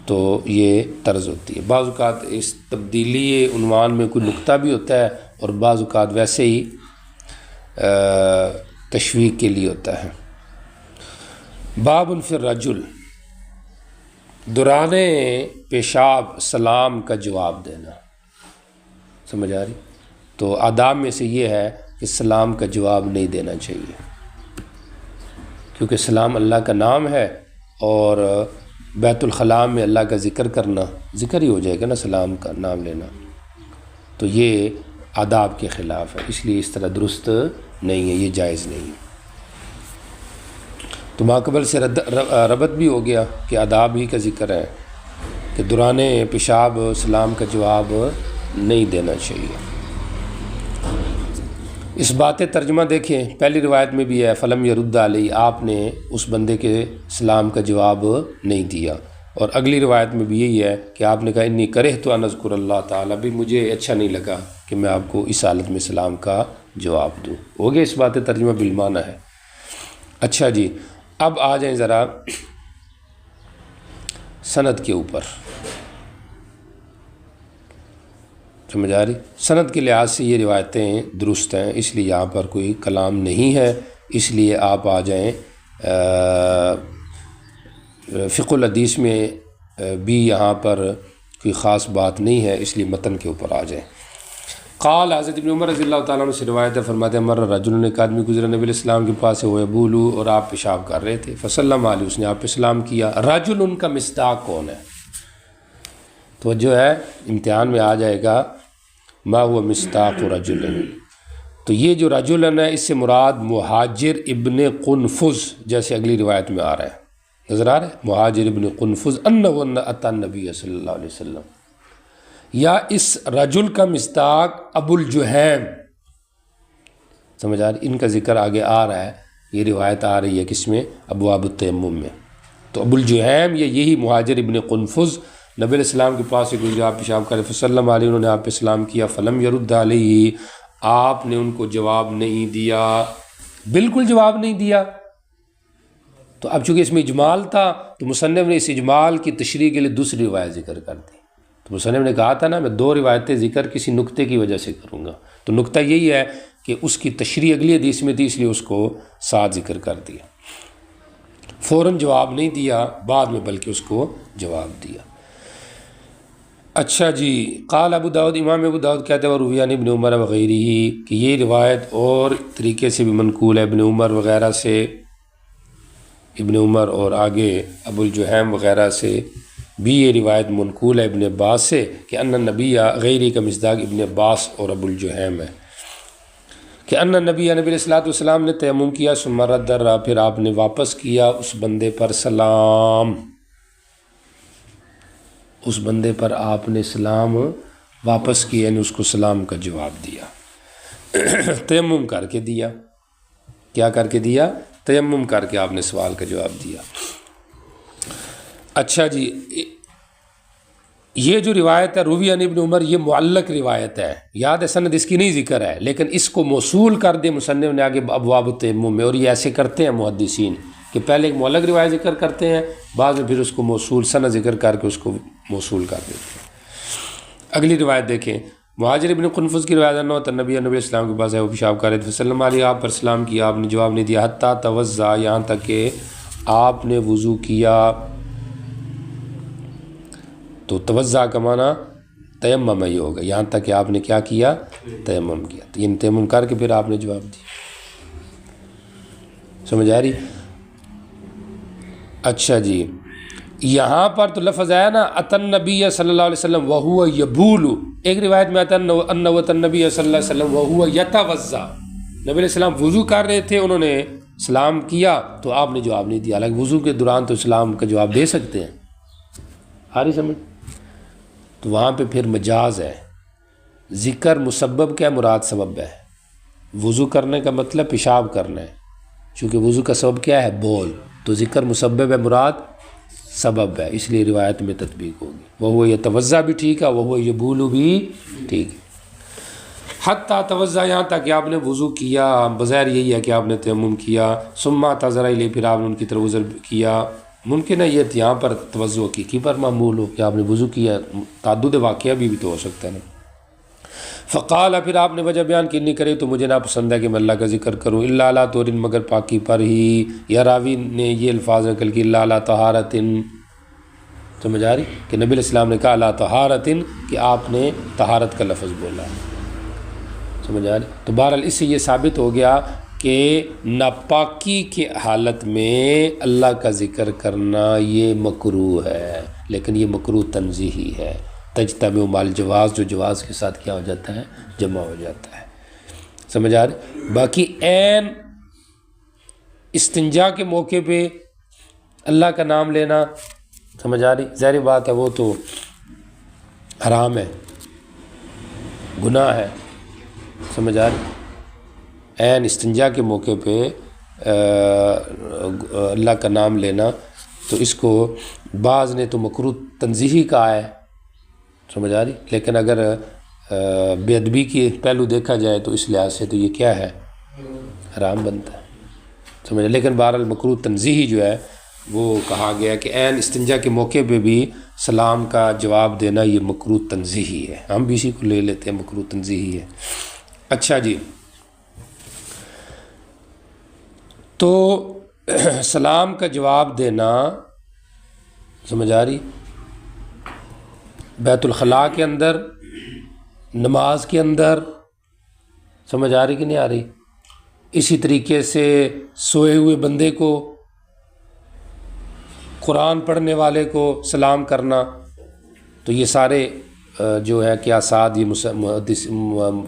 تو یہ طرز ہوتی ہے. بعض اوقات اس تبدیلی عنوان میں کوئی نقطہ بھی ہوتا ہے اور بعض اوقات ویسے ہی تشویق کے لیے ہوتا ہے. باب فی الرجل، دوران پیشاب سلام کا جواب دینا. سمجھ آ رہی؟ تو آداب میں سے یہ ہے کہ سلام کا جواب نہیں دینا چاہیے، کیونکہ سلام اللہ کا نام ہے اور بیت الخلاء میں اللہ کا ذکر کرنا ذکر ہی ہو جائے گا نا، سلام کا نام لینا. تو یہ آداب کے خلاف ہے، اس لیے اس طرح درست نہیں ہے، یہ جائز نہیں ہے. تو ماقبل سے ربط بھی ہو گیا کہ آداب ہی کا ذکر ہے کہ دوران پیشاب سلام کا جواب نہیں دینا چاہیے. اس بات ترجمہ دیکھیں، پہلی روایت میں بھی ہے فلم یرد علیہ، آپ نے اس بندے کے سلام کا جواب نہیں دیا. اور اگلی روایت میں بھی یہی ہے کہ آپ نے کہا انی کرہت ان اذکر اللہ تعالیٰ، بھی مجھے اچھا نہیں لگا کہ میں آپ کو اس حالت میں سلام کا جواب دوں. ہو گیا اس بات ترجمہ بالمعنی ہے. اچھا جی، اب آ جائیں ذرا سند کے اوپر. سمجھ آ رہی؟ سند کے لحاظ سے یہ روایتیں درست ہیں، اس لیے یہاں پر کوئی کلام نہیں ہے. اس لیے آپ آ جائیں فقہ الحدیث میں بھی یہاں پر کوئی خاص بات نہیں ہے، اس لیے متن کے اوپر آ جائیں. قال حضرت ابن عمر رضی اللہ تعالیٰ عنہ سے روایت ہے، فرماتے ہیں مر رجل، نے ایک آدمی گزرا نبی علیہ السلام کے پاس سے، وہ یبولو، اور آپ پیشاب کر رہے تھے. فسلم علیہ، اس نے آپ پہ سلام کیا. رجل ان کا مصداق کون ہے؟ تو جو ہے امتحان میں آ جائے گا ما ہوا مصداق رجل. تو یہ جو رجل ہے اس سے مراد مہاجر ابن قنفذ، جیسے اگلی روایت میں آ رہا ہے، نظر آ رہا ہے، مہاجر ابن قنفذ انہ اتی النبی صلی اللہ علیہ وسلم. یا اس رجل کا مصداق ابو الجہیم. سمجھ آ رہی؟ ان کا ذکر آگے آ رہا ہے، یہ روایت آ رہی ہے کس میں؟ ابواب التیمم میں. تو ابو الجہیم یہ یہی مہاجر ابن قنفذ نبی علیہ السلام کے پاس سے گزرے، آپ پیشاب کرے. فسلم علیہ، انہوں نے آپ پہ سلام کیا. فلم یرد علیہ، آپ نے ان کو جواب نہیں دیا، بالکل جواب نہیں دیا. تو اب چونکہ اس میں اجمال تھا تو مصنف نے اس اجمال کی تشریح کے لیے دوسری روایت ذکر کر دی. تو مصنف نے کہا تھا نا میں دو روایتیں ذکر کسی نقطے کی وجہ سے کروں گا، تو نقطہ یہی ہے کہ اس کی تشریح اگلی حدیث میں تھی، اس لیے اس کو ساتھ ذکر کر دیا. فوراً جواب نہیں دیا بعد میں، بلکہ اس کو جواب دیا. اچھا جی، قال ابو داؤد، امام ابو داؤد کہتے ہیں اور رویان ابن عمر وغیرہ، کہ یہ روایت اور طریقے سے بھی منقول ہے ابن عمر وغیرہ سے، ابن عمر اور آگے ابو الجہیم وغیرہ سے بھی یہ روایت منقول ہے ابن عباس سے کہ ان نبی غیری کا مصداق ابن عباس اور ابو الجہیم ہے کہ ان نبی علیہ الصلوۃ والسلام نے تیمم کیا، ثم رد، پھر آپ نے واپس کیا اس بندے پر سلام، اس بندے پر آپ نے سلام واپس کیا، یعنی اس کو سلام کا جواب دیا. تیمم کر کے دیا. کیا کر کے دیا؟ تیمم کر کے آپ نے سوال کا جواب دیا. اچھا جی، یہ جو روایت ہے روی عن ابن عمر، یہ معلق روایت ہے، یاد ہے سند اس کی نہیں ذکر ہے، لیکن اس کو موصول کر دے مصنف نے آگے ابواب التیمم میں. اور یہ ایسے کرتے ہیں محدثین کہ پہلے ایک معلق روایت ذکر کرتے ہیں، بعد میں پھر اس کو موصول سند ذکر کر کے اس کو موصول کر دیتے ہیں. اگلی روایت دیکھیں، مہاجر ابن قنفذ کی روایت ہے، نبی السلام کے پاس ہے، وہ پیشاب کر رہے تھے، وسلم علیہ آپ پر سلام کیا، آپ نے جواب نہیں دیا، حتیٰ توضا یہاں تک کہ آپ نے وضو کیا. تو توضا کا معنی تیمم ہی ہوگا، یہاں تک کہ آپ نے کیا کیا، تیمم کیا، تو یہ تیمم کر کے پھر آپ نے جواب دیا. سمجھ آ رہی؟ اچھا جی، یہاں پر تو لفظ آیا نا اتن نبی صلی اللہ علیہ وسلم وہو یبول، ایک روایت میں آتا ہے اتن نبی صلی اللہ علیہ وسلم وہو یتوضا، نبی علیہ السلام وضو کر رہے تھے، انہوں نے سلام کیا تو آپ نے جواب نہیں دیا. حالانکہ وضو کے دوران تو سلام کا جواب دے سکتے ہیں. آ رہی سمجھ؟ تو وہاں پہ پھر مجاز ہے، ذکر مسبب کیا مراد سبب ہے. وضو کرنے کا مطلب پیشاب کرنا ہے، چونکہ وضو کا سبب کیا ہے، بول، تو ذکر مسبب ہے مراد سبب ہے، اس لیے روایت میں تطبیق ہوگی. وہ یہ توضا بھی ٹھیک ہے، وہ یہ بولو بھی ٹھیک ہے. حتیٰ توضا یہاں تک کہ آپ نے وضو کیا، بظاہر یہی ہے کہ آپ نے تیمم کیا. ثم اعتذر الیہ پھر آپ نے ان کی طرف عذر کیا. ممکن ہے یہ یہاں پر توضع کی پر معمول ہو کہ آپ نے وضو کیا، تعدد واقعہ بھی تو ہو سکتا ہے نا. فقال پھر آپ نے وجہ بیان کی، نہیں کرے تو مجھے ناپسند ہے کہ میں اللہ کا ذکر کروں، الا علی طہور مگر پاکی پر ہی. یا راوی نے یہ الفاظ نقل کی الا علی طہارت، سمجھ آ رہی کہ نبی علیہ السلام نے کہا علی طہارت کہ آپ نے طہارت کا لفظ بولا، سمجھ آ رہی. تو بہرحال اس سے یہ ثابت ہو گیا کہ ناپاکی کی حالت میں اللہ کا ذکر کرنا یہ مکروہ ہے، لیکن یہ مکروہ تنزیہی ہے. تجتمع مع الجواز، جو جواز کے ساتھ کیا ہو جاتا ہے، جمع ہو جاتا ہے. سمجھ آ رہی؟ باقی عین استنجا کے موقع پہ اللہ کا نام لینا، سمجھ آ رہی، ظاہر بات ہے وہ تو حرام ہے، گناہ ہے. سمجھ آ رہی؟ عین استنجا کے موقع پہ اللہ کا نام لینا، تو اس کو بعض نے تو مکروہ تنزیہی کہا ہے، سمجھ آ رہی. لیکن اگر بے ادبی کی پہلو دیکھا جائے تو اس لحاظ سے تو یہ کیا ہے، حرام بنتا ہے، سمجھ. لیکن بہرحال مکروہ تنزیہی جو ہے وہ کہا گیا کہ عین استنجا کے موقع پہ بھی سلام کا جواب دینا یہ مکروہ تنزیہی ہے. ہم بھی اسی کو لے لیتے ہیں، مکروہ تنزیہی ہے. اچھا جی، تو سلام کا جواب دینا، سمجھ آ رہی، بیت الخلاء کے اندر، نماز کے اندر، سمجھ آ رہی کہ نہیں آ رہی. اسی طریقے سے سوئے ہوئے بندے کو، قرآن پڑھنے والے کو سلام کرنا، تو یہ سارے جو ہے کہ آساد یہ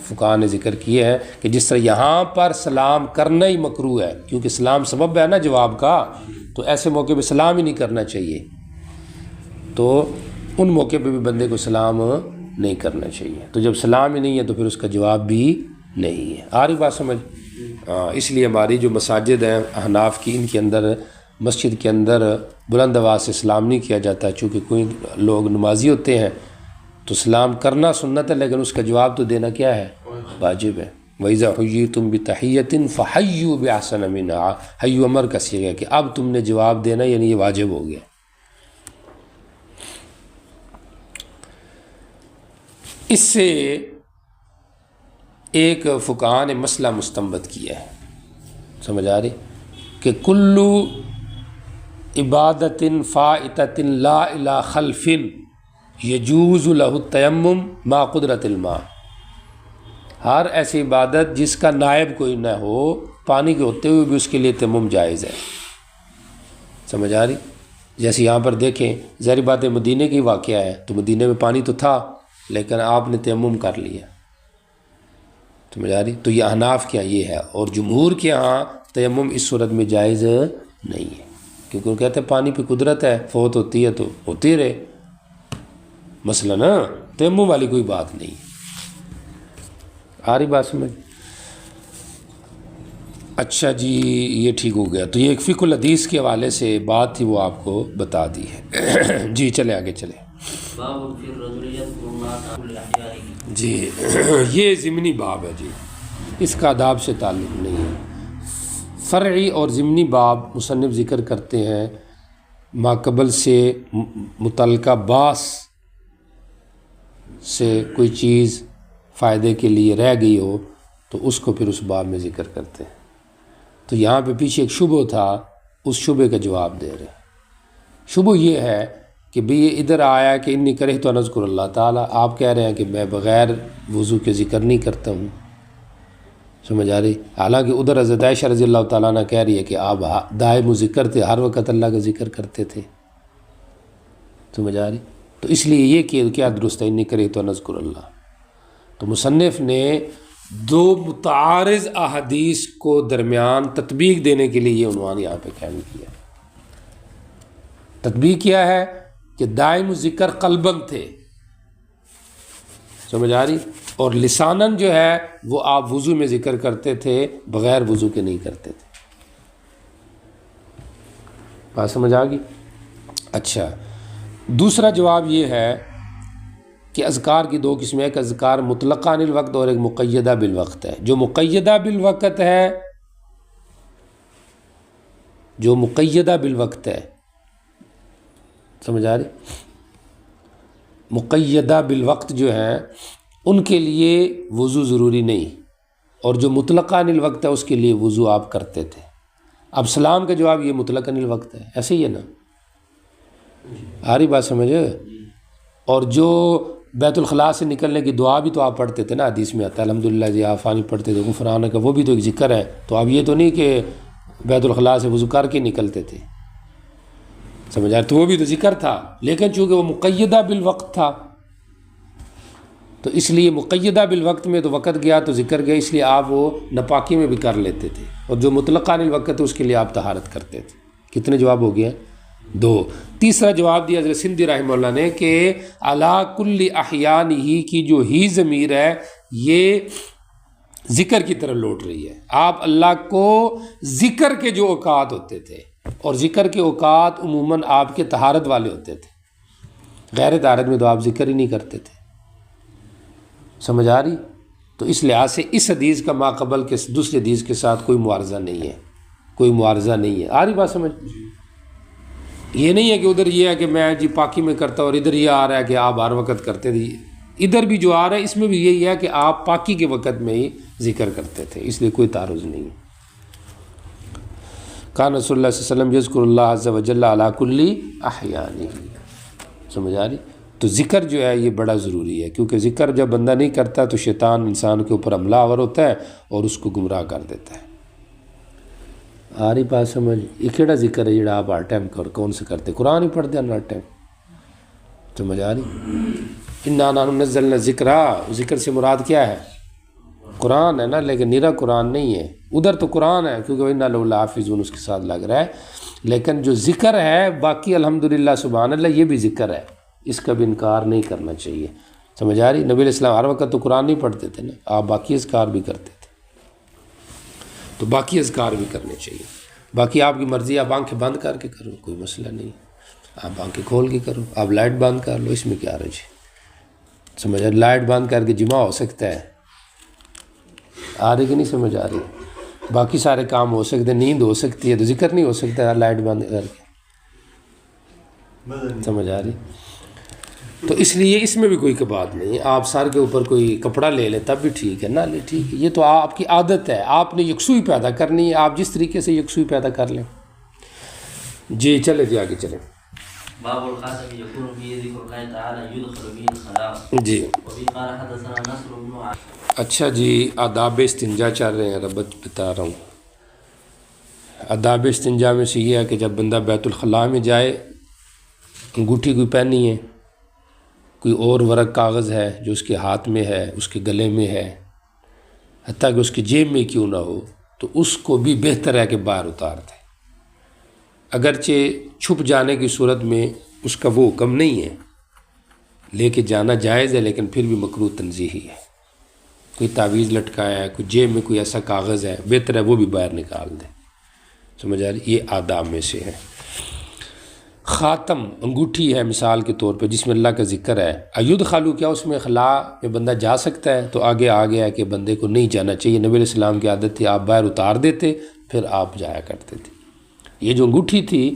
فقہاء نے ذکر کیے ہیں کہ جس طرح یہاں پر سلام کرنا ہی مکروہ ہے، کیونکہ سلام سبب ہے نا جواب کا، تو ایسے موقع پہ سلام ہی نہیں کرنا چاہیے. تو ان موقع پہ بھی بندے کو سلام نہیں کرنا چاہیے. تو جب سلام ہی نہیں ہے تو پھر اس کا جواب بھی نہیں ہے. آ رہی بات سمجھ؟ اس لیے ہماری جو مساجد ہیں احناف کی، ان کے اندر مسجد کے اندر بلند آواز سے سلام نہیں کیا جاتا، چونکہ کوئی لوگ نمازی ہوتے ہیں تو سلام کرنا سنت ہے، لیکن اس کا جواب تو دینا کیا ہے، واجب ہے. وَإِذَا حُيِّيتُم بِتَحِيَّةٍ فَحَيُّوا بِأَحْسَنَ مِنْهَا، حیو امر کا صیغہ ہے کہ اب تم نے جواب دینا، یعنی یہ واجب ہو گیا. اس سے ایک فقہاء نے مسئلہ مستنبط کیا ہے، سمجھ آ رہی، کہ کلو عبادت فائتۃ لا الی خلف یجوز لہ التیمم مع قدرت الماء، ہر ایسی عبادت جس کا نائب کوئی نہ ہو، پانی کے ہوتے ہوئے بھی اس کے لیے تیمم جائز ہے. سمجھ آ رہی؟ جیسے یہاں پر دیکھیں، ظاہر بات ہے مدینے کی واقعہ ہے، تو مدینے میں پانی تو تھا لیکن آپ نے تیمم کر لیا، سمجھ آ رہی. تو یہ احناف کے یہاں یہ ہے، اور جمہور کے یہاں تیمم اس صورت میں جائز نہیں ہے، کیونکہ وہ کہتے ہیں پانی پہ قدرت ہے، فوت ہوتی ہے تو ہوتی رہے، مسئلہ نا تیمم والی کوئی بات نہیں. آ رہی بات سمجھ؟ اچھا جی، یہ ٹھیک ہو گیا. تو یہ ایک فقہ الحدیث کے حوالے سے بات تھی، وہ آپ کو بتا دی ہے. جی چلے آگے چلے. جی یہ ضمنی باب ہے جی، اس کا آداب سے تعلق نہیں ہے. فرعی اور ضمنی باب مصنف ذکر کرتے ہیں ما قبل سے متعلقہ باس سے کوئی چیز فائدے کے لیے رہ گئی ہو تو اس کو پھر اس باب میں ذکر کرتے ہیں۔ تو یہاں پہ پیچھے ایک شبہ تھا، اس شبہ کا جواب دے رہے ہیں۔ شبہ یہ ہے کہ بھی یہ ادھر آیا کہ انی کرہت ان اذکر اللہ تعالیٰ، آپ کہہ رہے ہیں کہ میں بغیر وضو کے ذکر نہیں کرتا ہوں، سمجھ آ رہی؟ حالانکہ ادھر حضرت عائشہ رضی اللہ تعالیٰ عنہ کہہ رہی ہے کہ آپ دائم ذکر تھے، ہر وقت اللہ کا ذکر کرتے تھے، سمجھ آ رہی؟ تو اس لیے یہ کہ کیا درست ہے انی کرہت ان اذکر اللہ۔ تو مصنف نے دو متعارض احادیث کو درمیان تطبیق دینے کے لیے یہ عنوان یہاں پہ قائم کیا۔ تطبیق کیا ہے کہ دائم ذکر قلباً تھے، سمجھ آ رہی، اور لساناً جو ہے وہ آپ وضو میں ذکر کرتے تھے، بغیر وضو کے نہیں کرتے تھے۔ بات سمجھ آ گئی؟ اچھا، دوسرا جواب یہ ہے کہ اذکار کی دو قسمیں، ایک اذکار مطلقہ عن الوقت اور ایک مقیدہ بالوقت ہے۔ جو مقیدہ بالوقت ہے، جو مقیدہ بالوقت ہے، سمجھ آ رہی، مقیدہ بالوقت جو ہیں ان کے لیے وضو ضروری نہیں، اور جو مطلقہ عن الوقت ہے اس کے لیے وضو آپ کرتے تھے۔ اب سلام کا جواب یہ مطلق عن الوقت ہے، ایسے ہی ہے نا؟ آ رہی بات سمجھ؟ اور جو بیت الخلاء سے نکلنے کی دعا بھی تو آپ پڑھتے تھے نا، حدیث میں آتا ہے الحمدللہ جی آفانی پڑھتے تھے غفرانک کا، وہ بھی تو ایک ذکر ہے۔ تو اب یہ تو نہیں کہ بیت الخلاء سے وضو کر کے نکلتے تھے، سمجھ آئے؟ تو وہ بھی تو ذکر تھا، لیکن چونکہ وہ مقیدہ بالوقت تھا تو اس لیے مقیدہ بالوقت میں تو وقت گیا تو ذکر گیا، اس لیے آپ وہ ناپاکی میں بھی کر لیتے تھے، اور جو مطلقہ عن الوقت ہے اس کے لیے آپ طہارت کرتے تھے۔ کتنے جواب ہو گیا؟ دو۔ تیسرا جواب دیا حضرت سندھی رحمہ اللہ نے کہ علی کل احیانہ کی جو ہی ضمیر ہے یہ ذکر کی طرف لوٹ رہی ہے۔ آپ اللہ کو ذکر کے جو اوقات ہوتے تھے، اور ذکر کے اوقات عموماً آپ کے طہارت والے ہوتے تھے، غیر طہارت میں تو آپ ذکر ہی نہیں کرتے تھے، سمجھ آ رہی؟ تو اس لحاظ سے اس حدیث کا ماقبل کے دوسری حدیث کے ساتھ کوئی معارضہ نہیں ہے، کوئی معارضہ نہیں ہے۔ آ رہی بات سمجھ؟ یہ نہیں ہے کہ ادھر یہ ہے کہ میں جی پاکی میں کرتا اور ادھر یہ آ رہا ہے کہ آپ ہر وقت کرتے تھے، ادھر بھی جو آ رہا ہے اس میں بھی یہی ہے کہ آپ پاکی کے وقت میں ہی ذکر کرتے تھے، اس لیے کوئی تعارض نہیں ہے۔ کان رسول اللہ صلی اللہ علیہ وسلم یذکر اللہ عز وجل علی کل احیانہ، سمجھ آ رہی؟ تو ذکر جو ہے یہ بڑا ضروری ہے، کیونکہ ذکر جب بندہ نہیں کرتا تو شیطان انسان کے اوپر حملہ آور ہوتا ہے اور اس کو گمراہ کر دیتا ہے۔ آ رہی بات سمجھ؟ یہ کیڑا ذکر ہے جڑا آپ ہر ٹائم کون سے کرتے؟ قرآن ہی پڑھتے ہیں ہر ٹائم، سمجھ آ رہی؟ انا نحن نزلنا الذکر، ذکر سے مراد کیا ہے؟ قرآن ہے نا، لیکن نیرا قرآن نہیں ہے، ادھر تو قرآن ہے کیونکہ انا لہ لحافظون اس کے ساتھ لگ رہا ہے، لیکن جو ذکر ہے باقی الحمدللہ سبحان اللہ یہ بھی ذکر ہے، اس کا بھی انکار نہیں کرنا چاہیے، سمجھ آ رہی؟ نبی علیہ السلام ہر وقت تو قرآن نہیں پڑھتے تھے نا، آپ باقی اذکار بھی کرتے تھے، تو باقی اذکار بھی کرنے چاہیے۔ باقی آپ کی مرضی، آپ آنکھیں بند کر کے کرو کوئی مسئلہ نہیں، آپ آنکھیں کھول کے کرو، آپ لائٹ بند کر لو، اس میں کیا رجی، سمجھ آ رہی؟ لائٹ بند کر کے جمع ہو سکتا ہے، آ رہی کہ نہیں سمجھ آ رہی؟ باقی سارے کام ہو سکتے، نیند ہو سکتی ہے تو ذکر نہیں ہو سکتا لائٹ بند کر کے، سمجھ آ رہی؟ تو اس لیے اس میں بھی کوئی بات نہیں، آپ سر کے اوپر کوئی کپڑا لے لیں تب بھی ٹھیک ہے، نہ لے ٹھیک ہے، یہ تو آپ کی عادت ہے، آپ نے یکسوئی پیدا کرنی ہے، آپ جس طریقے سے یکسوئی پیدا کر لیں۔ جی چلے جی آگے چلیں۔ باب القاسم يكون به ذكر الله تعالى يدخل به الخلاء جی وفي قال حدثنا نصر بن اچھا جی، آداب استنجا چل رہے ہیں، ربط بتا رہا ہوں۔ آداب استنجا میں سے یہ ہے کہ جب بندہ بیت الخلاء میں جائے، انگوٹھی کوئی پہنی ہے، کوئی اور ورق کاغذ ہے جو اس کے ہاتھ میں ہے، اس کے گلے میں ہے، حتیٰ کہ اس کی جیب میں کیوں نہ ہو، تو اس کو بھی بہتر ہے کہ باہر اتار دے، اگرچہ چھپ جانے کی صورت میں اس کا وہ حکم نہیں ہے، لے کے جانا جائز ہے، لیکن پھر بھی مکروہ تنزیہی ہے۔ کوئی تعویذ لٹکایا ہے، کوئی جیب میں کوئی ایسا کاغذ ہے، بہتر ہے وہ بھی باہر نکال دے، سمجھ آ رہی؟ یہ آداب میں سے ہے۔ خاتم انگوٹھی ہے مثال کے طور پہ جس میں اللہ کا ذکر ہے، ایود خالو، کیا اس میں خلا میں بندہ جا سکتا ہے؟ تو آگے آ گیا کہ بندے کو نہیں جانا چاہیے، نبی علیہ السلام کی عادت تھی آپ باہر اتار دیتے پھر آپ جایا کرتے تھے۔ یہ جو انگوٹھی تھی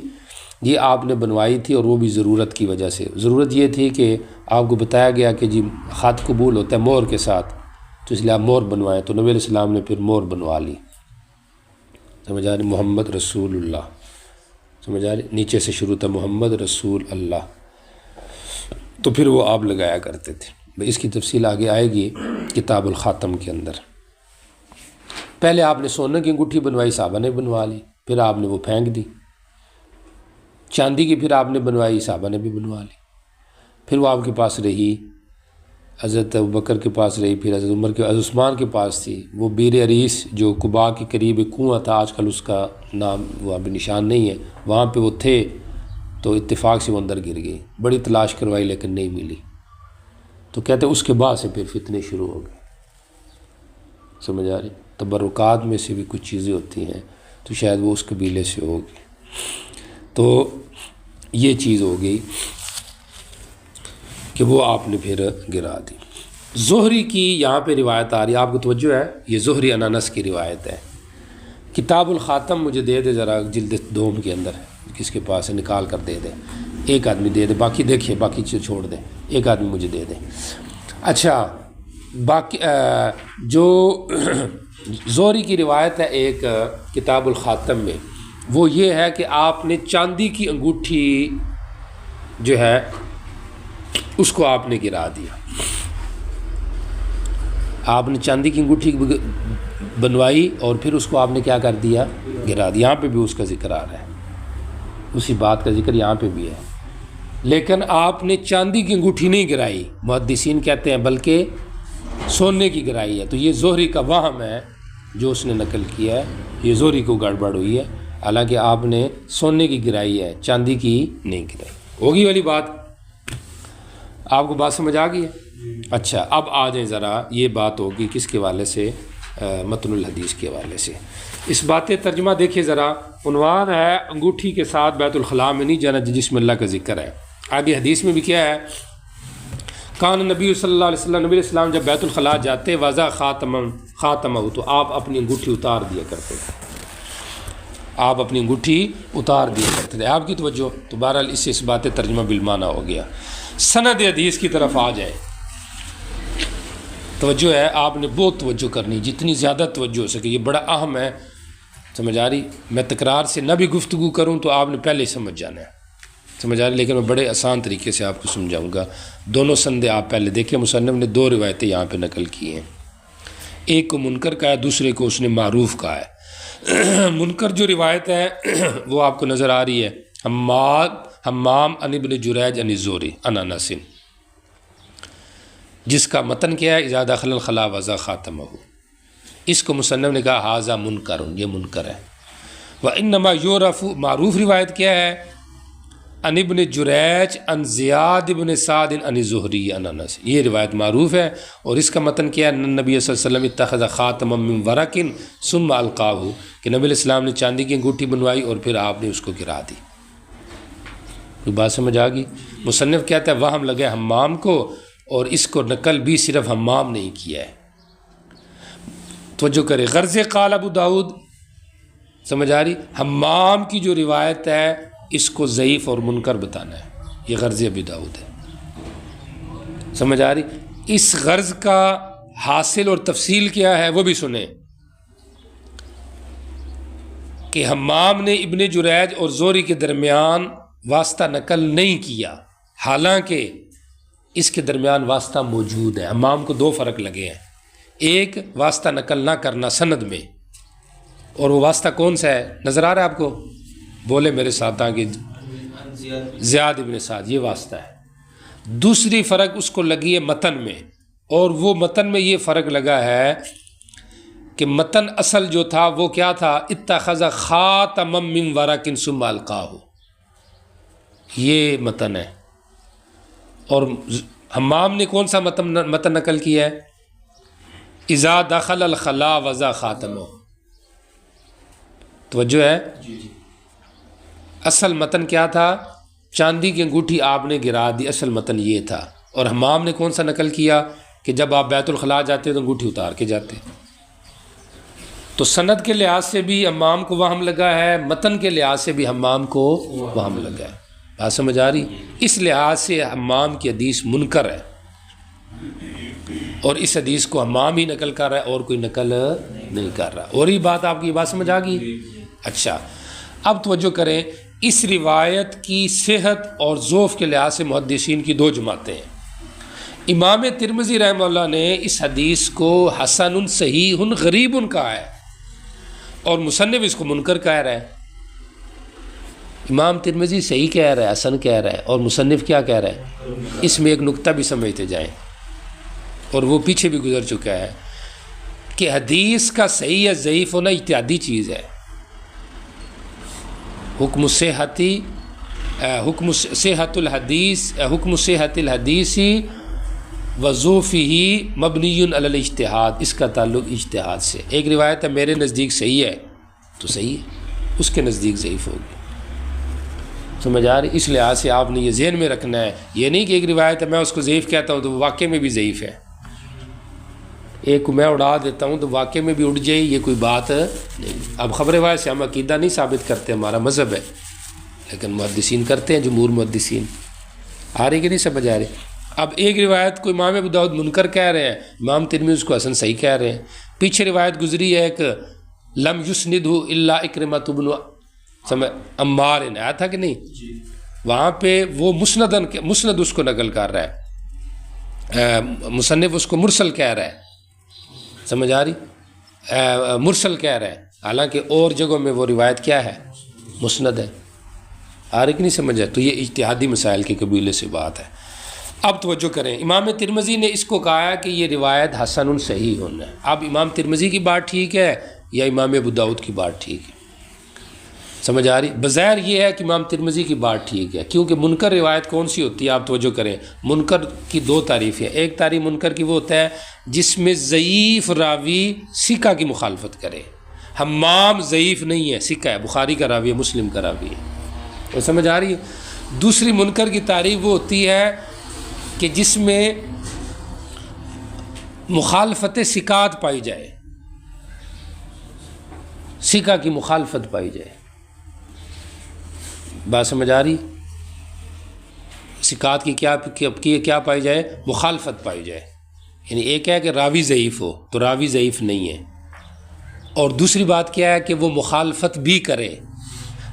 یہ آپ نے بنوائی تھی، اور وہ بھی ضرورت کی وجہ سے۔ ضرورت یہ تھی کہ آپ کو بتایا گیا کہ جی خط قبول ہوتا ہے مہر کے ساتھ، تو اس لیے آپ مہر بنوائیں، تو نبی علیہ السلام نے پھر مہر بنوا لی، سمجھ آ رہی، محمد رسول اللہ، سمجھ آ رہی، نیچے سے شروع تھا محمد رسول اللہ، تو پھر وہ آپ لگایا کرتے تھے۔ اس کی تفصیل آگے آئے گی کتاب الخاتم کے اندر۔ پہلے آپ نے سونے کی انگوٹھی بنوائی، صحابہ نے بنوا لی، پھر آپ نے وہ پھینک دی۔ چاندی کی پھر آپ نے بنوائی، صحابہ نے بھی بنوا لی، پھر وہ آپ کے پاس رہی، حضرت ابوبکر کے پاس رہی، پھر حضرت عمر کے، حضرت عثمان کے پاس تھی۔ وہ بیر عریس جو قباء کے قریب ایک کنواں تھا، آج کل اس کا نام وہ ابھی نشان نہیں ہے، وہاں پہ وہ تھے، تو اتفاق سے وہ اندر گر گئی، بڑی تلاش کروائی لیکن نہیں ملی، تو کہتے اس کے بعد سے پھر فتنے شروع ہو گئے، سمجھ آ رہی۔ تبرکات میں سے بھی کچھ چیزیں ہوتی ہیں، تو شاید وہ اس قبیلے سے ہوگی، تو یہ چیز ہو گئی کہ وہ آپ نے پھر گرا دی۔ زہری کی یہاں پہ روایت آ رہی ہے، آپ کو توجہ ہے، یہ زہری عن انس کی روایت ہے۔ کتاب الخاتم مجھے دے دے ذرا، جلد دوم کے اندر ہے، کس کے پاس ہے نکال کر دے دے، ایک آدمی دے دے، باقی دیکھیں، باقی چیز چھوڑ دیں، ایک آدمی مجھے دے دے۔ اچھا، باقی جو زہری کی روایت ہے ایک کتاب الخاتم میں، وہ یہ ہے کہ آپ نے چاندی کی انگوٹھی جو ہے اس کو آپ نے گرا دیا، آپ نے چاندی کی انگوٹھی بنوائی اور پھر اس کو آپ نے کیا کر دیا، گرا دیا۔ یہاں پہ بھی اس کا ذکر آ رہا ہے، اسی بات کا ذکر یہاں پہ بھی ہے، لیکن آپ نے چاندی کی انگوٹھی نہیں گرائی، محدثین کہتے ہیں بلکہ سونے کی گرائی ہے، تو یہ زہری کا وہم ہے جو اس نے نقل کیا ہے، یہ زہری کو گڑبڑ ہوئی ہے، حالانکہ آپ نے سونے کی گرائی ہے، چاندی کی نہیں گرائی۔ ہوگی والی بات، آپ کو بات سمجھ آ گئی ہے؟ اچھا، اب آ جائیں ذرا، یہ بات ہوگی کس کے حوالے سے، متن الحدیث کے حوالے سے۔ اس بات ترجمہ دیکھیں ذرا، عنوان ہے انگوٹھی کے ساتھ بیت الخلاء میں نہیں جانا جس میں اللہ کا ذکر ہے۔ آگے حدیث میں بھی کیا ہے، کان نبی صلی اللہ علیہ وسلم، نبی علیہ السلام جب بیت الخلاء جاتے، وضع خاتمہ، تو آپ اپنی انگوٹھی اتار دیا کرتے تھے، آپ اپنی انگوٹھی اتار دیا کرتے تھے۔ آپ کی توجہ، تو بہرحال اس بات ترجمہ بالمعنی ہو گیا۔ سند حدیث کی طرف آ جائے، توجہ ہے، آپ نے بہت توجہ کرنی، جتنی زیادہ توجہ ہو سکے، یہ بڑا اہم ہے، سمجھ آ رہی۔ میں تکرار سے نہ بھی گفتگو کروں تو آپ نے پہلے سمجھ جانا ہے، سمجھ آ رہی، لیکن میں بڑے آسان طریقے سے آپ کو سمجھاؤں گا۔ دونوں سندیں آپ پہلے دیکھیں، مصنف نے دو روایتیں یہاں پہ نقل کی ہیں، ایک کو منکر کا ہے، دوسرے کو اس نے معروف کا ہے۔ منکر جو روایت ہے وہ آپ کو نظر آ رہی ہے، حمام عن ابن جریج عن الزہری عن انس، جس کا متن کیا ہے، اذا دخل الخلاء وضع خاتمہ، اس کو مصنف نے کہا ھذا منکر، یہ منکر ہے۔ وانما یعرف، معروف روایت کیا ہے، عن ابن جریج عن زیاد ابن سعد عن الزہری عن انس، یہ روایت معروف ہے، اور اس کا متن کیا ہے، نبی صلی اللہ علیہ وسلم اتخذ خاتما من ورق ثم القاہ، کہ نبی علیہ السلام نے چاندی کی انگوٹھی بنوائی اور پھر آپ نے اس کو گرا دی۔ کوئی بات سمجھ آ گئی؟ مصنف کہتا ہے وہم لگے حمام کو، اور اس کو نقل بھی صرف حمام نہیں کیا ہے، توجہ کرے، غرض قال ابو داؤد، سمجھ آ رہی، حمام کی جو روایت ہے اس کو ضعیف اور منکر بتانا ہے، یہ غرض ابو داؤد ہے، سمجھ آ رہی۔ اس غرض کا حاصل اور تفصیل کیا ہے وہ بھی سنیں، کہ حمام نے ابن جریج اور زہری کے درمیان واسطہ نقل نہیں کیا، حالانکہ اس کے درمیان واسطہ موجود ہے۔ حمام کو دو فرق لگے ہیں، ایک واسطہ نقل نہ کرنا سند میں، اور وہ واسطہ کون سا ہے، نظر آ رہا ہے آپ کو، بولے میرے ساتھ آگے، زیاد ابن سعد، یہ واسطہ ہے۔ دوسری فرق اس کو لگی ہے متن میں، اور وہ متن میں یہ فرق لگا ہے کہ متن اصل جو تھا وہ کیا تھا، اتخذ خاتما من ورق ثم القاہ، یہ متن ہے، اور حمام نے کون سا متن نقل کیا ہے، اذا دخل الخلاء وضع خاتمہ، توجہ ہے، اصل متن کیا تھا، چاندی کی انگوٹھی آپ نے گرا دی، اصل متن یہ تھا، اور حمام نے کون سا نقل کیا کہ جب آپ بیت الخلاء جاتے تو انگوٹھی اتار کے جاتے، تو سند کے لحاظ سے بھی حمام کو وہم لگا ہے، متن کے لحاظ سے بھی حمام کو وہم لگا ہے. بات سمجھ آ رہی؟ اس لحاظ سے حمام کی حدیث منکر ہے، اور اس حدیث کو حمام ہی نقل کر رہا ہے اور کوئی نقل نہیں کر رہا. اور یہ بات آپ کی بات سمجھ آ گئی؟ اچھا، اب توجہ کریں، اس روایت کی صحت اور ضعف کے لحاظ سے محدثین کی دو جماعتیں ہیں. امام ترمذی رحمہ اللہ نے اس حدیث کو حسن صحیح غریب کہا ہے، اور مصنف اس کو منکر کہہ رہا ہے. امام ترمذی صحیح کہہ رہا ہے، حسن کہہ رہا ہے، اور مصنف کیا کہہ رہا ہے؟ اس میں ایک نقطہ بھی سمجھتے جائیں، اور وہ پیچھے بھی گزر چکا ہے کہ حدیث کا صحیح یا ضعیف ہونا اجتہادی چیز ہے. حکم صحت الحدیث وضعفہ مبنی علی الاجتہاد، اس کا تعلق اجتہاد سے. ایک روایت ہے میرے نزدیک صحیح ہے تو صحیح ہے، اس کے نزدیک ضعیف ہوگی. سمجھ آ رہی؟ اس لحاظ سے آپ نے یہ ذہن میں رکھنا ہے، یہ نہیں کہ ایک روایت ہے میں اس کو ضعیف کہتا ہوں تو وہ واقع میں بھی ضعیف ہے، ایک کو میں اڑا دیتا ہوں تو واقع میں بھی اڑ جائے، یہ کوئی بات نہیں. اب خبر روایت سے ہم عقیدہ نہیں ثابت کرتے، ہمارا مذہب ہے، لیکن محدثین کرتے ہیں، جمہور محدثین. آ رہی کہ نہیں سمجھ آ رہی؟ اب ایک روایت کو امام ابو داؤد منکر کہہ رہے ہیں، امام ترمذی اس کو حسن صحیح کہہ رہے ہیں. پیچھے روایت گزری ہے ایک لم یسندہ الا اکرمۃ بن عمار، آیا تھا کہ نہیں؟ وہاں پہ وہ مسند اس کو نقل کر رہا ہے، مصنف اس کو مرسل کہہ رہا ہے. سمجھ آ رہی؟ مرسل کہہ رہا ہے، حالانکہ اور جگہوں میں وہ روایت کیا ہے؟ مسند ہے. آ رہی کہ نہیں سمجھ آئے؟ تو یہ اجتہادی مسائل کے قبیلے سے بات ہے. اب توجہ کریں، امام ترمذی نے اس کو کہا ہے کہ یہ روایت حسن صحیح ہونا ہے. اب امام ترمذی کی بات ٹھیک ہے یا امام ابو داؤد کی بات ٹھیک ہے؟ سمجھ آ رہی؟ بظاہر یہ ہے کہ امام ترمذی کی بات ٹھیک ہے، کیونکہ منکر روایت کون سی ہوتی ہے؟ آپ توجہ کریں، منکر کی دو تعریفیں. ایک تعریف منکر کی وہ ہوتا ہے جس میں ضعیف راوی ثقہ کی مخالفت کرے. حمام ضعیف نہیں ہے، ثقہ ہے، بخاری کا راوی ہے، مسلم کا راوی ہے. وہ سمجھ آ رہی ہے؟ دوسری منکر کی تعریف وہ ہوتی ہے کہ جس میں مخالفت ثقات پائی جائے، ثقہ کی مخالفت پائی جائے. بات سمجھ آ رہی؟ ثقات کی کیا پائی جائے؟ مخالفت پائی جائے. یعنی ایک ہے کہ راوی ضعیف ہو تو راوی ضعیف نہیں ہے، اور دوسری بات کیا ہے کہ وہ مخالفت بھی کرے.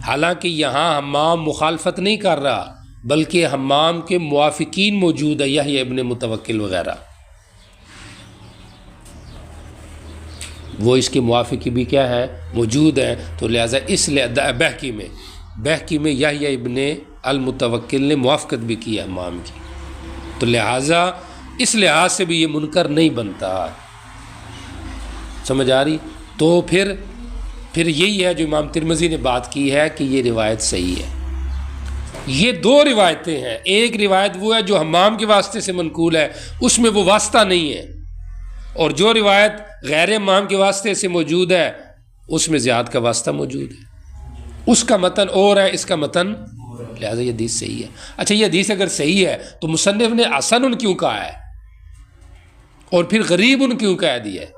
حالانکہ یہاں حمام مخالفت نہیں کر رہا، بلکہ حمام کے موافقین موجود ہے، یحییٰ ابن متوکل وغیرہ، وہ اس کے موافقی بھی کیا ہے؟ موجود ہیں. تو لہٰذا اس بہقی میں یحییٰ ابن المتوکل نے موافقت بھی کی ہے حمام کی، تو لہٰذا اس لحاظ سے بھی یہ منکر نہیں بنتا. سمجھ آ رہی؟ تو پھر یہی ہے جو امام ترمذی نے بات کی ہے کہ یہ روایت صحیح ہے. یہ دو روایتیں ہیں، ایک روایت وہ ہے جو حمام کے واسطے سے منقول ہے، اس میں وہ واسطہ نہیں ہے، اور جو روایت غیر حمام کے واسطے سے موجود ہے اس میں زیاد کا واسطہ موجود ہے. اس کا متن اور ہے، اس کا متن، لہذا یہ حدیث صحیح ہے. اچھا، یہ حدیث اگر صحیح ہے تو مصنف نے حسن کیوں کہا ہے اور پھر غریب کیوں کہہ دیا ہے؟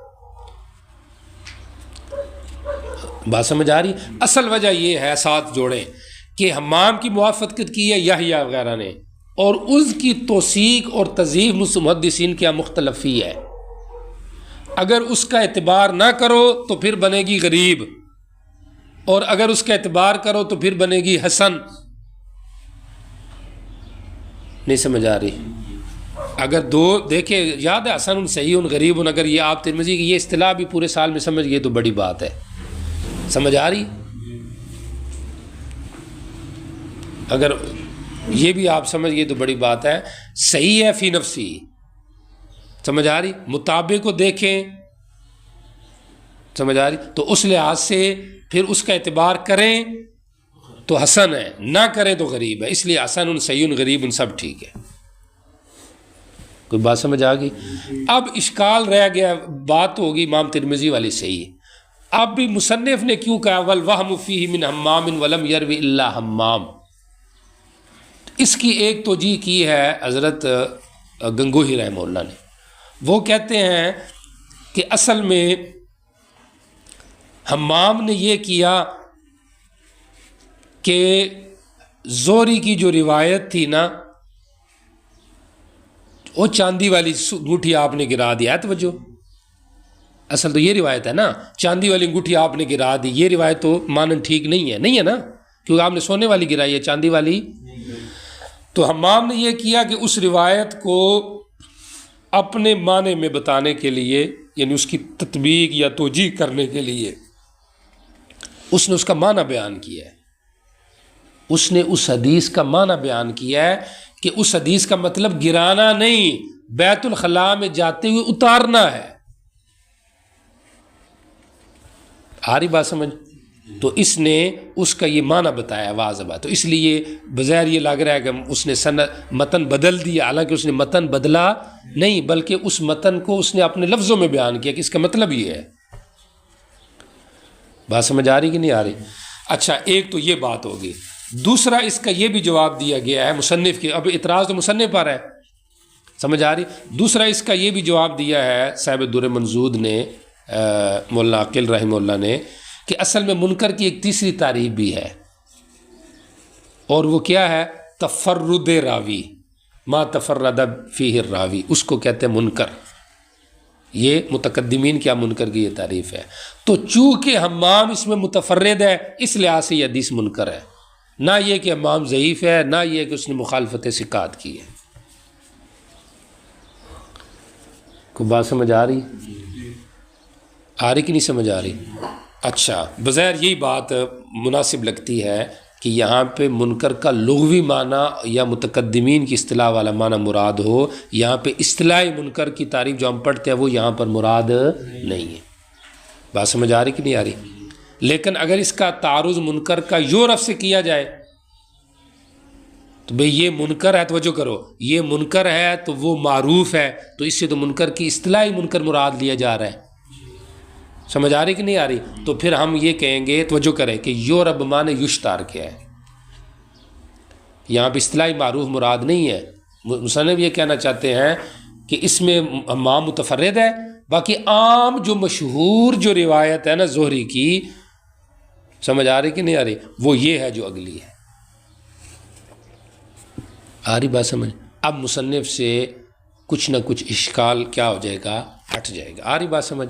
بات سمجھ آ رہی؟ اصل وجہ یہ ہے، ساتھ جوڑیں، کہ حمام کی موافقت کی ہے یحییٰ وغیرہ نے، اور اس کی توثیق اور تضعیف محدثین کیا مختلف ہی ہے. اگر اس کا اعتبار نہ کرو تو پھر بنے گی غریب، اور اگر اس کا اعتبار کرو تو پھر بنے گی حسن. نہیں سمجھ آ رہی؟ اگر دو دیکھیں، یاد ہے حسن صحیح غریب، اگر یہ آپ ترمذی کی یہ اصطلاح بھی پورے سال میں سمجھ گئے تو بڑی بات ہے. سمجھ آ رہی؟ اگر یہ بھی آپ سمجھ گئے تو بڑی بات ہے. صحیح ہے فی نفسی، سمجھ آ رہی؟ مطابق کو دیکھیں، سمجھ آ رہی؟ تو اس لحاظ سے پھر اس کا اعتبار کریں تو حسن ہے، نہ کریں تو غریب ہے. اس لیے حسن صحیح غریب سب ٹھیک ہے. کوئی بات سمجھ آ گئی؟ اب اشکال رہ گیا، بات ہوگی امام ترمذی والی صحیح. اب بھی مصنف نے کیوں کہا والوہم فیہ من حمام ولم یروی الا حمام؟ اس کی ایک توجیہ کی ہے حضرت گنگوہی رحمہ اللہ نے. وہ کہتے ہیں کہ اصل میں حمام نے یہ کیا کہ زہری کی جو روایت تھی نا، وہ چاندی والی انگوٹھی آپ نے گرا دیا ہے، توجہ، اصل تو یہ روایت ہے نا، چاندی والی انگوٹھی آپ نے گرا دی، یہ روایت تو مانن ٹھیک نہیں ہے نا، کیونکہ آپ نے سونے والی گرائی ہے، چاندی والی۔ تو حمام نے یہ کیا کہ اس روایت کو اپنے معنی میں بتانے کے لیے، یعنی اس کی تطبیق یا توجیہ کرنے کے لیے اس نے اس کا معنی بیان کیا ہے، اس نے اس حدیث کا معنی بیان کیا ہے کہ اس حدیث کا مطلب گرانا نہیں، بیت الخلاء میں جاتے ہوئے اتارنا ہے۔ آ رہی بات سمجھ؟ تو اس نے اس کا یہ معنی بتایا واضح، تو اس لیے بظاہر یہ لگ رہا ہے کہ اس نے متن بدل دیا، حالانکہ اس نے متن بدلا نہیں، بلکہ اس متن کو اس نے اپنے لفظوں میں بیان کیا کہ اس کا مطلب یہ ہے۔ بات سمجھ آ رہی کہ نہیں آ رہی؟ اچھا، ایک تو یہ بات ہوگی۔ دوسرا اس کا یہ بھی جواب دیا گیا ہے مصنف کے، اب اعتراض تو مصنف پر ہے، سمجھ آ رہی؟ دوسرا اس کا یہ بھی جواب دیا ہے صاحب در منضود نے، مولانا عقیل رحمہ اللہ نے، کہ اصل میں منکر کی ایک تیسری تعریف بھی ہے، اور وہ کیا ہے؟ تفرد راوی، ما تفرد فیہ الراوی، اس کو کہتے ہیں منکر۔ یہ متقدمین کیا منکر کی یہ تعریف ہے۔ تو چونکہ حمام اس میں متفرد ہے، اس لحاظ سے یہ حدیث منکر ہے، نہ یہ کہ حمام ضعیف ہے، نہ یہ کہ اس نے مخالفت ثقات کی ہے۔ کوئی بات سمجھ آ رہی؟ آ رہی کہ نہیں سمجھ آ رہی؟ اچھا، بظاہر یہی بات مناسب لگتی ہے کہ یہاں پہ منکر کا لغوی معنی یا متقدمین کی اصطلاح والا معنی مراد ہو، یہاں پہ اصطلاحی منکر کی تعریف جو ہم پڑھتے ہیں وہ یہاں پر مراد نہیں ہے۔ بات سمجھ آ رہی کہ نہیں آ رہی؟ لیکن اگر اس کا تعارض منکر کا یورف سے کیا جائے تو بھئی یہ منکر ہے، توجہ کرو، یہ منکر ہے تو وہ معروف ہے، تو اس سے تو منکر کی اصطلاحی منکر مراد لیا جا رہا ہے۔ سمجھ آ رہی کہ نہیں آ رہی؟ تو پھر ہم یہ کہیں گے، توجہ کریں، کہ یورب معنی یشتار کیا ہے، یہاں پہ اصطلاحی معروف مراد نہیں ہے۔ مصنف یہ کہنا چاہتے ہیں کہ اس میں حمام متفرد ہے، باقی عام جو مشہور جو روایت ہے نا زہری کی، سمجھ آ رہی کہ نہیں آ رہی، وہ یہ ہے جو اگلی ہے۔ آ رہی بات سمجھ؟ اب مصنف سے کچھ نہ کچھ اشکال کیا ہو جائے گا، ہٹ جائے گا۔ آ رہی بات سمجھ؟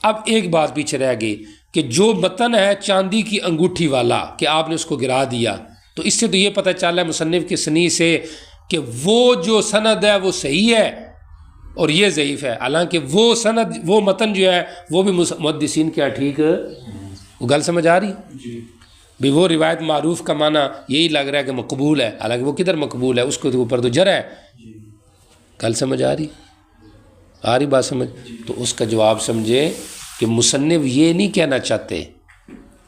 اب ایک بات پیچھے رہ گئی کہ جو متن ہے چاندی کی انگوٹھی والا کہ آپ نے اس کو گرا دیا، تو اس سے تو یہ پتہ چلا ہے مصنف کی صنیع سے کہ وہ جو سند ہے وہ صحیح ہے اور یہ ضعیف ہے، حالانکہ وہ سند، وہ متن جو ہے وہ بھی محدثین کیا ٹھیک، وہ گل سمجھ آ رہی؟ بھی وہ روایت معروف کا معنی یہی لگ رہا ہے کہ مقبول ہے، حالانکہ وہ کدھر مقبول ہے، اس کو اوپر تو جرح ہے۔ گل سمجھ آ رہی؟ آ رہی بات سمجھ؟ تو اس کا جواب سمجھے کہ مصنف یہ نہیں کہنا چاہتے،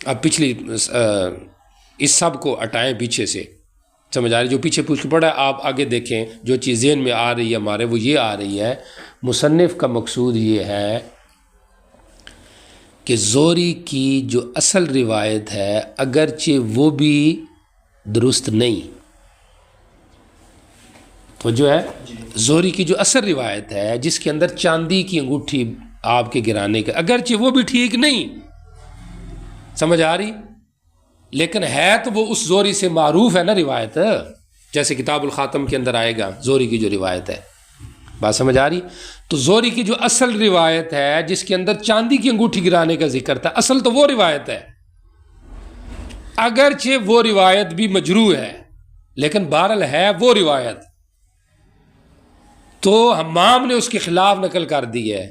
اب پچھلی اس سب کو ہٹائیں پیچھے سے، سمجھ آ رہی؟ جو پیچھے پوچھ پڑا ہے آپ آگے دیکھیں، جو چیز ذہن میں آ رہی ہے ہمارے وہ یہ آ رہی ہے، مصنف کا مقصود یہ ہے کہ زہری کی جو اصل روایت ہے اگرچہ وہ بھی درست نہیں، تو جو ہے زہری کی جو اصل روایت ہے جس کے اندر چاندی کی انگوٹھی آپ کے گرانے کا، اگرچہ وہ بھی ٹھیک نہیں، سمجھ آ رہی، لیکن ہے تو وہ اس زہری سے معروف ہے نا روایت، جیسے کتاب الخاتم کے اندر آئے گا زہری کی جو روایت ہے۔ بات سمجھ آ رہی؟ تو زہری کی جو اصل روایت ہے جس کے اندر چاندی کی انگوٹھی گرانے کا ذکر تھا، اصل تو وہ روایت ہے، اگرچہ وہ روایت بھی مجروح ہے لیکن بہرحال ہے وہ روایت، تو حمام نے اس کے خلاف نقل کر دی ہے،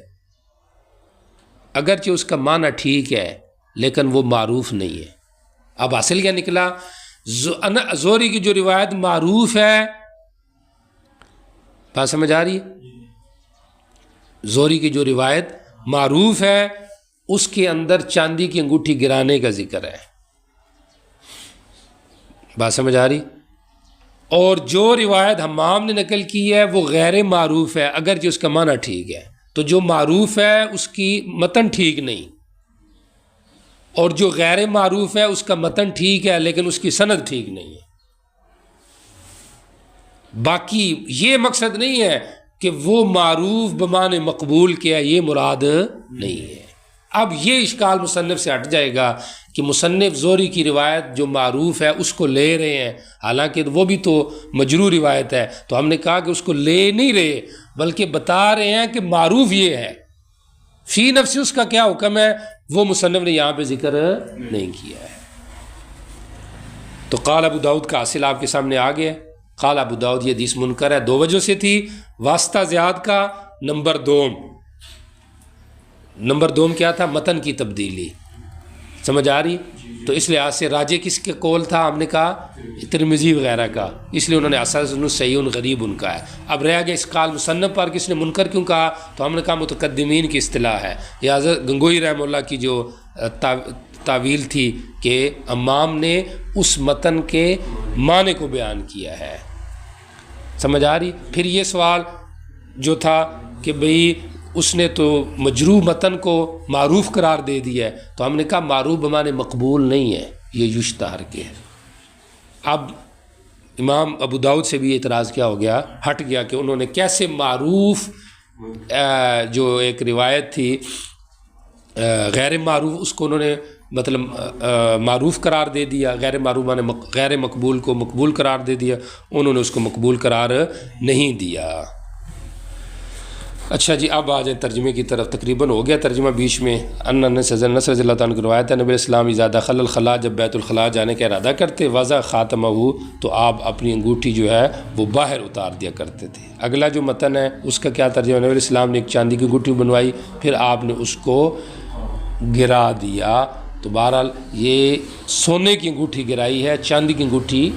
اگرچہ اس کا معنی ٹھیک ہے لیکن وہ معروف نہیں ہے۔ اب حاصل کیا نکلا؟ زہری کی جو روایت معروف ہے، بات سمجھ آ رہی ہے؟ زہری کی جو روایت معروف ہے اس کے اندر چاندی کی انگوٹھی گرانے کا ذکر ہے، بات سمجھ آ رہی؟ اور جو روایت حمام نے نقل کی ہے وہ غیر معروف ہے، اگرچہ اس کا معنی ٹھیک ہے، تو جو معروف ہے اس کی متن ٹھیک نہیں، اور جو غیر معروف ہے اس کا متن ٹھیک ہے لیکن اس کی سند ٹھیک نہیں ہے۔ باقی یہ مقصد نہیں ہے کہ وہ معروف بمعنی مقبول کیا، یہ مراد نہیں ہے۔ اب یہ اشکال مصنف سے ہٹ جائے گا کہ مصنف زہری کی روایت جو معروف ہے اس کو لے رہے ہیں، حالانکہ وہ بھی تو مجروح روایت ہے، تو ہم نے کہا کہ اس کو لے نہیں رہے بلکہ بتا رہے ہیں کہ معروف یہ ہے، فی نفس اس کا کیا حکم ہے وہ مصنف نے یہاں پہ ذکر نہیں کیا ہے۔ تو قال ابو داؤد کا حاصل آپ کے سامنے آ گیا۔ قال ابو داؤد یہ حدیث منکر ہے، دو وجہ سے تھی، واسطہ زیاد کا، نمبر دوم کیا تھا؟ متن کی تبدیلی، سمجھ آ رہی؟ تو اس لحاظ سے راجے کس کے قول تھا؟ ہم نے کہا ترمذی وغیرہ کا، اس لیے انہوں نے حسن صحیح غریب ان کا ہے۔ اب رہ گیا اس قال مصنف پر کس نے منکر کیوں کہا؟ تو ہم نے کہا متقدمین کی اصطلاح ہے، لہٰذا گنگوئی رحمہ اللہ کی جو تعویل تھی کہ امام نے اس متن کے معنی کو بیان کیا ہے، سمجھ آ رہی؟ پھر یہ سوال جو تھا کہ بھئی اس نے تو مجروح متن کو معروف قرار دے دیا ہے، تو ہم نے کہا معروف بمانے مقبول نہیں ہے، یہ یشتہر کے ہے۔ اب امام ابو داؤد سے بھی اعتراض کیا ہو گیا، ہٹ گیا کہ انہوں نے کیسے معروف جو ایک روایت تھی غیر معروف اس کو انہوں نے مطلب معروف قرار دے دیا، غیر معروف مانے غیر مقبول کو مقبول قرار دے دیا، انہوں نے اس کو مقبول قرار نہیں دیا۔ اچھا جی، اب آ جائیں ترجمے کی طرف، تقریباً ہو گیا ترجمہ بیچ میں۔ انس رضی اللہ تعالیٰ عنہ کی روایت ہے، نبی اسلام اذا دخل الخلاء، جب بیت الخلاء جانے کا ارادہ کرتے، وضع خاتمہ، تو آپ اپنی انگوٹھی جو ہے وہ باہر اتار دیا کرتے تھے۔ اگلا جو متن ہے اس کا کیا ترجمہ؟ نبی اسلام نے ایک چاندی کی انگوٹھی بنوائی، پھر آپ نے اس کو گرا دیا۔ تو بہرحال یہ سونے کی انگوٹھی گرائی ہے، چاندی کی انگوٹھی